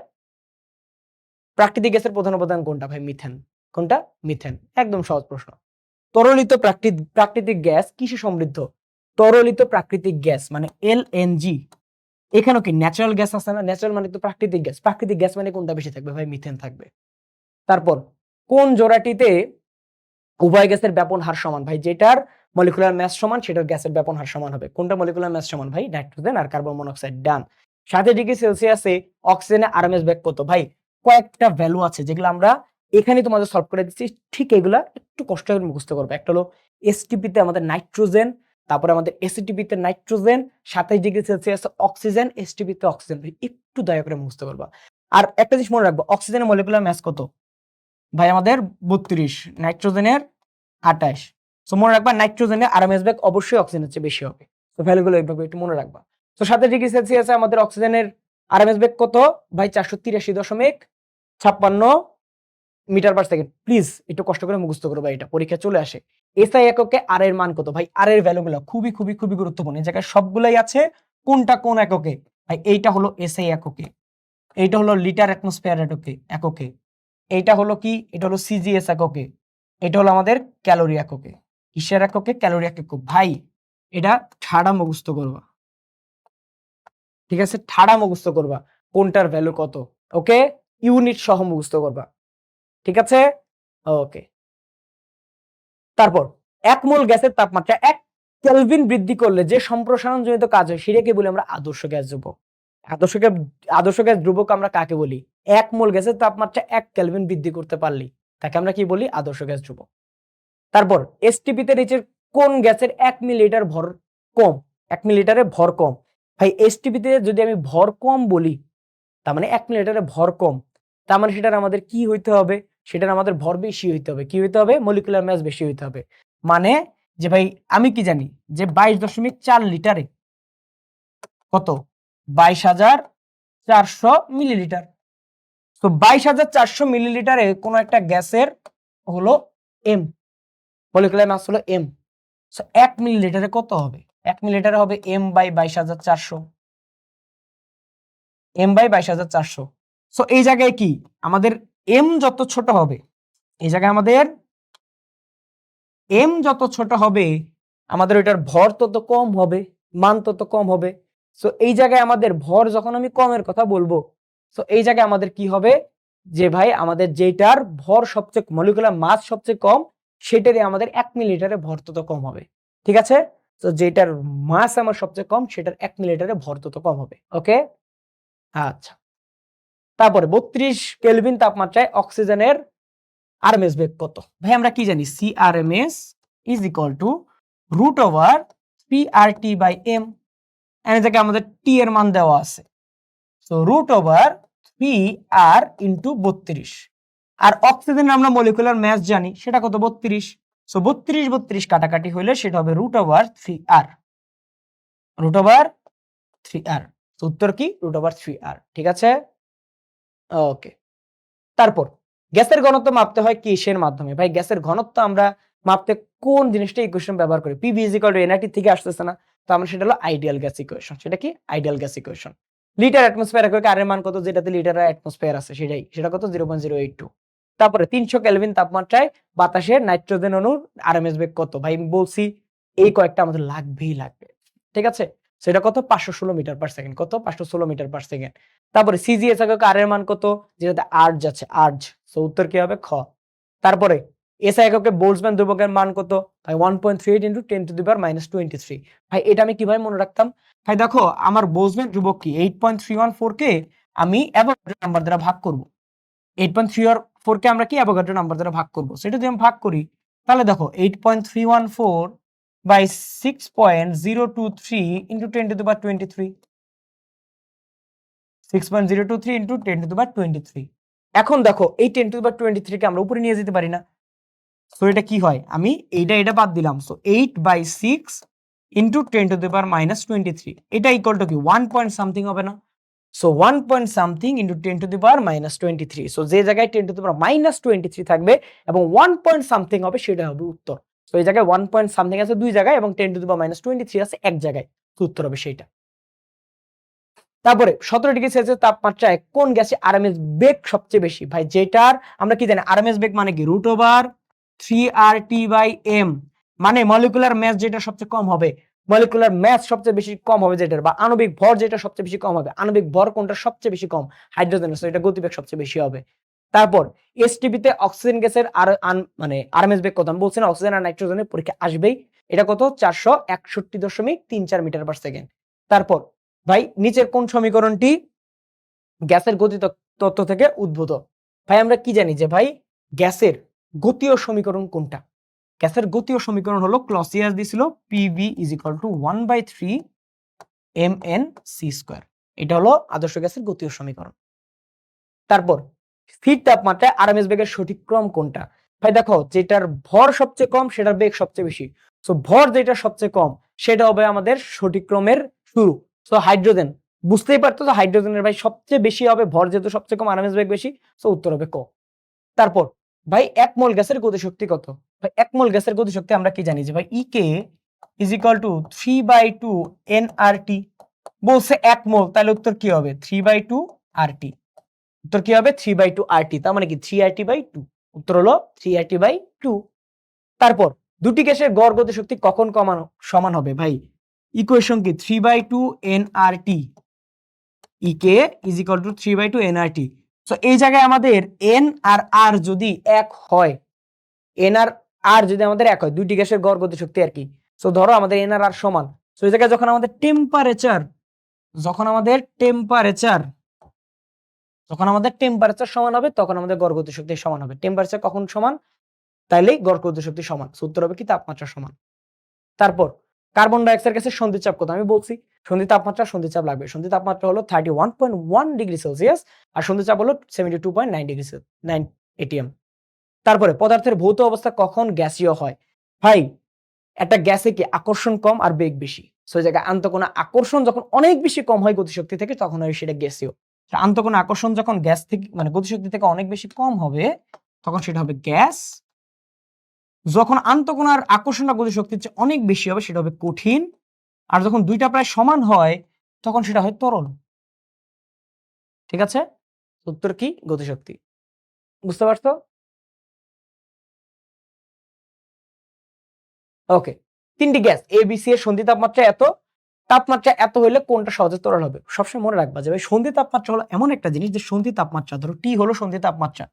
প্রাকৃতিক গ্যাসের প্রধান উপাদান কোনটা? ভাই মিথেন। কোনটা? মিথেন। একদম সহজ প্রশ্ন। তরলিত প্রাকৃতিক গ্যাস কিসে সমৃদ্ধ? তরলিত প্রাকৃতিক গ্যাস মানে এলএনজি। এখানেও কি ন্যাচারাল গ্যাস আছে না? ন্যাচারাল মানে তো প্রাকৃতিক গ্যাস। প্রাকৃতিক গ্যাস মানে কোনটা বেশি থাকবে? ভাই মিথেন থাকবে। তারপর কোন জোড়াটিতে উভয় গ্যাসের ব্যাপন হার সমান? ভাই যেটার মলিকুলার মাস সমান সেটার গ্যাসের ব্যাপন হার সমান হবে। কোনটা মলিকুলার মাস সমান? ভাই নাইট্রোজেন আর কার্বন মনোক্সাইড। ডান। 60 ডিগ্রি সেলসিয়াসে অক্সিজেনের আরএমএস বেগ কত? ভাই কয়েকটা ভ্যালু আছে যেগুলো আমরা এখানে তোমাদের সলভ করে দিচ্ছি, ঠিক এগুলা একটু কষ্ট করে মুখস্থ করবে। একটা হলো এসটিপি তে আমাদের নাইট্রোজেন, তারপরে আমাদের এসিটিপি তে নাইট্রোজেন, 27 ডিগ্রি সেলসিয়াসে অক্সিজেন, এসটিপি তে অক্সিজেন। ভাই একটু দয়া করে মুখস্থ করবা। আর একটা জিনিস মনে রাখবো, অক্সিজেনের মলিকুলার মাস কত? ভাই আমাদের 32, নাইট্রোজেনের 28। সো মনে রাখবা নাইট্রোজেনের আরএমএস বেগ অবশ্যই অক্সিজেনের চেয়ে বেশি হবে। তো ভ্যালুগুলো এইভাবে একটু মনে রাখবা। তো 27 ডিগ্রি সেলসিয়াসে আমাদের অক্সিজেনের আরএমএস বেগ কত? ভাই 483.56 মিটার পার সেকেন্ড। প্লিজ একটু কষ্ট করে মুখস্থ করো ভাই, এটা পরীক্ষা চলে আসে। এসআই এককে আর এর মান কত? ভাই আর এর ভ্যালুগুলো খুবই খুবই খুবই গুরুত্বপূর্ণ। এই জায়গায় সবগুলাই আছে। কোনটা কোন এককে? ভাই এইটা হলো এসআই এককে, এইটা হলো লিটার অ্যাটমসফিয়ার এককে, এইটা হলো কি? এটা হলো সিজিএস এককে, এটা হলো আমাদের ক্যালোরি এককে। কিসের এককে? ক্যালোরি এককে। ভাই এটা ঠাড়া মুখস্থ করবা। ঠিক আছে, ঠাড়া মুখস্থ করবা কোনটার ভ্যালু কত। ওকে, ইউনিট সহ মুখস্থ করবা। ঠিক আছে। ওকে। তারপর 1 মোল গ্যাসের তাপমাত্রা 1 কেলভিন বৃদ্ধি করলে যে সম্প্রসারণ জনিত কাজ হয় সেটাকে বলি আমরা আদর্শ গ্যাস ধ্রুবক। আদর্শ গ্যাস ধ্রুবক আমরা কাকে বলি? 1 মোল গ্যাসের তাপমাত্রা 1 কেলভিন বৃদ্ধি করতে পারলি তাকে আমরা কি বলি? আদর্শ গ্যাস ধ্রুবক। তারপর এসটিপি তে নিচের কোন গ্যাসের 1 মিলিলিটার ভর কম? 1 মিলিলিটারে ভর কম। ভাই এসটিপি তে যদি আমি ভর কম বলি, তার মানে 1 মিলিলিটারে ভর কম, তার মানে সেটার আমাদের কি হইতে হবে? সেটার আমাদের ভর বেশি হইতে হবে। কি হইতে হবে? মলিকুলার মাস বেশি হইতে হবে। মানে যে ভাই আমি কি জানি যে 22.4 লিটারে কত? 22,400 মিলিলিটার। তো 22,400 মিলিলিটারে কোন একটা গ্যাসের হলো এম, মলিকুলার মাস হলো এম। সো 1 মিলিলিটারে কত হবে? 1 মিলিলিটারে হবে M by 22,400, M by 22,400। So এই জায়গায় কি আমাদের এম যত ছোট হবে এই জায়গায় আমাদের এম যত ছোট হবে আমাদের ওইটার ভর তত কম হবে, মান তত কম হবে। সো এই জায়গায় আমাদের ভর যখন আমি কমের কথা বলবো, সো এই জায়গায় আমাদের কি হবে যে ভাই আমাদের যেটার ভর সবচেয়ে মলিকুলার মাস সবচেয়ে কম সেটারই আমাদের 1 মিলিলিটারে ভর তত কম হবে। ঠিক আছে, তো যেটার মাস আমার সবচেয়ে কম সেটার 1 মিলিলিটারে ভর তত কম হবে। ওকে, আচ্ছা। তারপরে 32 কেলভিন তাপমাত্রায় অক্সিজেনের আরএমএস বেগ কত? ভাই আমরা কি জানি, CRMS is equal to root over 3RT/m। এই জায়গায় আমাদের টি এর মান দেওয়া আছে, so root over 3R into 32। আর অক্সিজেনের আমরা মলিকুলার ম্যাস জানি, সেটা কত? 32। সো 32 কাটাকাটি হইলে সেটা হবে root over 3R, root over 3R। উত্তর কি? Root over 3R। ঠিক আছে, ওকে। তারপর গ্যাসের ঘনত্ব মাপতে হয় কিসের মাধ্যমে? ভাই গ্যাসের ঘনত্ব আমরা মাপতে কোন জিনিসটা ইকুয়েশন ব্যবহার করি? পিভি ইকুয়াল টু এনআরটি থেকে আসতেছে না, তো আমরা সেটা হলো আইডিয়াল গ্যাস ইকুয়েশন। সেটা কি? Ideal gas equation. Litre atmosphere একক আর এর মান কত? যেটাতে লিটার অ্যাটমসফিয়ার আছে সেটাই, সেটা কত? 0.082। তারপরে 300 কেলভিন তাপমাত্রায় বাতাসের নাইট্রোজেন অণুর আরএমএস বেগ কত? ভাই আমি বলছি এই কয়েকটা আমাদের লাগবেই লাগবে। ঠিক আছে, সেটা কত? 516 মিটার পার সেকেন্ড। কত? 516 মিটার পার সেকেন্ড। তারপরে সিজিএস একক আর এর মান কত? যেটাতে আর্জ আছে, আর্জ। সো উত্তর কি হবে? খ। তারপরে এসআই এককে বোল্টজম্যান ধ্রুবকের মান কত? ভাই 1.38 ইনটু 10⁻⁻23। ভাই এটা আমি কিভাবে মনে রাখতাম? ভাই দেখো আমার বোল্টজম্যান ধ্রুবক কি 8.314 কে আমি অ্যাভোগাড্রো নাম্বার দ্বারা ভাগ করব। 8.314 কে আমরা কি অ্যাভোগাড্রো নাম্বার দ্বারা ভাগ করব। সেটা যদি আমি ভাগ করি তাহলে দেখো 8.314 বাই 6.023 ইনটু 10⁻23, 6.023 ইনটু 10⁻23। এখন দেখো এই 10⁻23 কে আমরা উপরে নিয়ে যেতে পারি না, সো এটা কি হয়? আমি এটা বাদ দিলাম, সো 8/6 ইনটু 10⁻⁻23, এটা ইকুয়াল টু কি 1 পয়েন্ট সামথিং হবে না? So 1 point something into 10⁻⁻23। So যে জায়গায় 10⁻⁻23 থাকবে এবং 1 পয়েন্ট সামথিং হবে সেটা হবে উত্তর। সো এই জায়গায় 1 পয়েন্ট সামথিং আছে দুই জায়গায় এবং 10⁻⁻23 আছে এক জায়গায়, তো উত্তর হবে সেইটা। তারপরে 17 ডিগ্রি সেলসিয়াস তাপমাত্রায় কোন গ্যাসে আরএমএস বেগ সবচেয়ে বেশি? ভাই যেটার আমরা কি জানি আরএমএস বেগ মানে কি? রুট ওভার 3RT/m, মানে মলিকুলার ম্যাস যেটা সবচেয়ে কম হবে, মলিকুলার ম্যাস সবচেয়ে বেশি কম হবে যেটার, বা আণবিক ভর যেটা সবচেয়ে বেশি কম হবে। আণবিক ভর কোনটা সবচেয়ে বেশি কম? হাইড্রোজেন, সো এটা গতিবেগ সবচেয়ে বেশি হবে। তারপর এসটিপি তে অক্সিজেন গ্যাসের মানে আরএমএস বেগ কত? আমি বলছি না অক্সিজেন আর নাইট্রোজেনের পরীক্ষা আসবেই, এটা কত? 461.34 মিটার পার সেকেন্ড। তারপর ভাই নিচের কোন সমীকরণটি গ্যাসের গতি তত্ত্ব থেকে উদ্ভূত? ভাই আমরা কি জানি যে ভাই গ্যাসের গতীয় সমীকরণ কোনটা? গ্যাসের গতীয় সমীকরণ হলো ক্লসিয়াস দিছিল PV = 1/3 mnc²। এটা হলো আদর্শ গ্যাসের গতীয় সমীকরণ। তারপর স্থির তাপমাত্রায় আরএমএস বেগের সঠিক ক্রম কোনটা? ভাই দেখো যেটার ভর সবচেয়ে কম সেটার বেগ সবচেয়ে বেশি, সো ভর যেটা সবচেয়ে কম সেটা হবে আমাদের সঠিক ক্রমের শুরু। সো হাইড্রোজেন, বুঝতেই পারতো তো হাইড্রোজেনের ভাই সবচেয়ে বেশি হবে ভর, যেহেতু সবচেয়ে কম আরএমএস বেগ বেশি, সো উত্তর হবে ক। তারপর ভাই 1 মোল গ্যাসের গতিশক্তি কত? ভাই 1 মোল গ্যাসের গতিশক্তি আমরা কি জানি যে ভাই ইকে = 3/2 nRT। বলছে 1 মোল, তাহলে উত্তর কি হবে? 3/2 RT। উত্তর কি হবে? 3/2 RT, তার মানে কি 3RT/2। উত্তর হলো 3RT/2। তারপর দুটি গ্যাসের গড় গতিশক্তি কখন সমান হবে? ভাই ইকুয়েশন কি? 3/2 nRT, ইকে = 3/2 nRT। সো এই জায়গায় আমাদের n আর r যদি এক হয়, n আর r যদি আমাদের এক হয়, দুইটি গ্যাসের গড় গতিশক্তি আর কি। সো ধরো আমাদের n আর r সমান, সো এই জায়গায় যখন আমাদের টেম্পারেচার সমান হবে তখন আমাদের গড় গতিশক্তি সমান হবে। টেম্পারেচার কখন সমান? তাইলেই গড় গতিশক্তি সমান। সূত্র হবে কি? তাপমাত্রা সমান। তারপর কার্বন ডাই অক্সাইড গ্যাসের সন্ধি চাপ কত? আমি বলছি সন্ধি তাপমাত্রা, সন্ধি চাপ লাগবে। সন্ধি তাপমাত্রা হলো 31.1 ডিগ্রি সেলসিয়াস আর সন্ধি চাপ হলো 72.9 ডিগ্রি 9 atm। তারপরে পদার্থের ভৌত অবস্থা কখন গ্যাসীয় হয়? ভাই একটা গ্যাসে কি আকর্ষণ কম আর বেগ বেশি, সো এই জায়গায় আন্তঃকোণা আকর্ষণ যখন অনেক বেশি কম হয় গতিশক্তি থেকে তখন হয় সেটা গ্যাসীয়। আন্তঃকোণা আকর্ষণ যখন গ্যাস থেকে মানে গতিশক্তি থেকে অনেক বেশি কম হবে তখন সেটা হবে গ্যাস। যখন আন্তঃকোণার আকর্ষণ গতিশক্তির চেয়ে অনেক বেশি হবে সেটা হবে কঠিন। আর যখন দুইটা প্রায় সমান হয় তখন সেটা হয় তরল। ঠিক আছে, উত্তর কি? গতিশক্তি। বুঝতে পারছো? ওকে, 3টি গ্যাস এ, বি, সি এর সন্ধি তাপমাত্রা এত, তাপমাত্রা এত হইলে কোনটা সহজে তরল হবে? সবসময় মনে রাখবা যে ভাই সন্ধি তাপমাত্রা হলো এমন একটা জিনিস যে সন্ধি তাপমাত্রা ধরো T হলো সন্ধি তাপমাত্রা।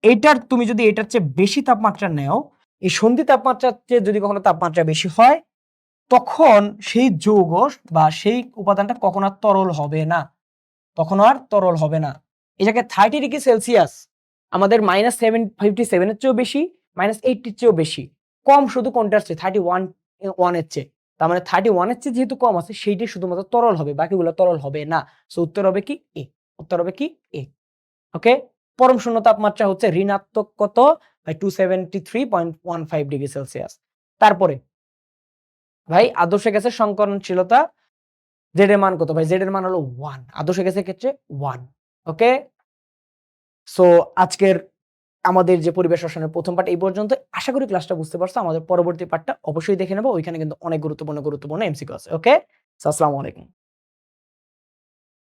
এইটার তুমি যদি এটার চেয়ে বেশি তাপমাত্রা নেও, এই সন্ধি তাপমাত্রার চেয়ে যদি কখনো তাপমাত্রা বেশি হয়, তখন সেই যৌগ বা সেই উপাদানটা কখনো আর তরল হবে না। তখন আর তরল হবে না। এটাকে 30 ডিগ্রি সেলসিয়াস আমাদের -757 এর চেয়েও বেশি, -80 এর চেয়েও বেশি। কম শুধু কোনটার চেয়ে 31 এর চেয়ে। তার মানে 31 এর চেয়ে যেহেতু কম আছে সেইটাই শুধুমাত্র তরল হবে। বাকিগুলো তরল হবে না। সো উত্তর হবে কি এ। উত্তর হবে কি এ। ওকে? পরম শূন্য তাপমাত্রা হচ্ছে ঋণাত্মক কত? ভাই 273.15 ডিগ্রি সেলসিয়াস। তারপরে ভাই আদর্শ গ্যাসের সংকরণশীলতা Z এর মান কত? ভাই Z এর মান হলো 1। আদর্শ গ্যাসের ক্ষেত্রে 1। ওকে? সো আজকের আমাদের যে পরিবেশ রসায়নের প্রথম পার্ট এই পর্যন্ত। আশা করি ক্লাসটা বুঝতে পারছো। আমাদের পরবর্তী পার্টটা অবশ্যই দেখে নেবো। ওইখানে কিন্তু অনেক গুরুত্বপূর্ণ এমসিকিউ আছে। ওকে? সো আসসালামু আলাইকুম।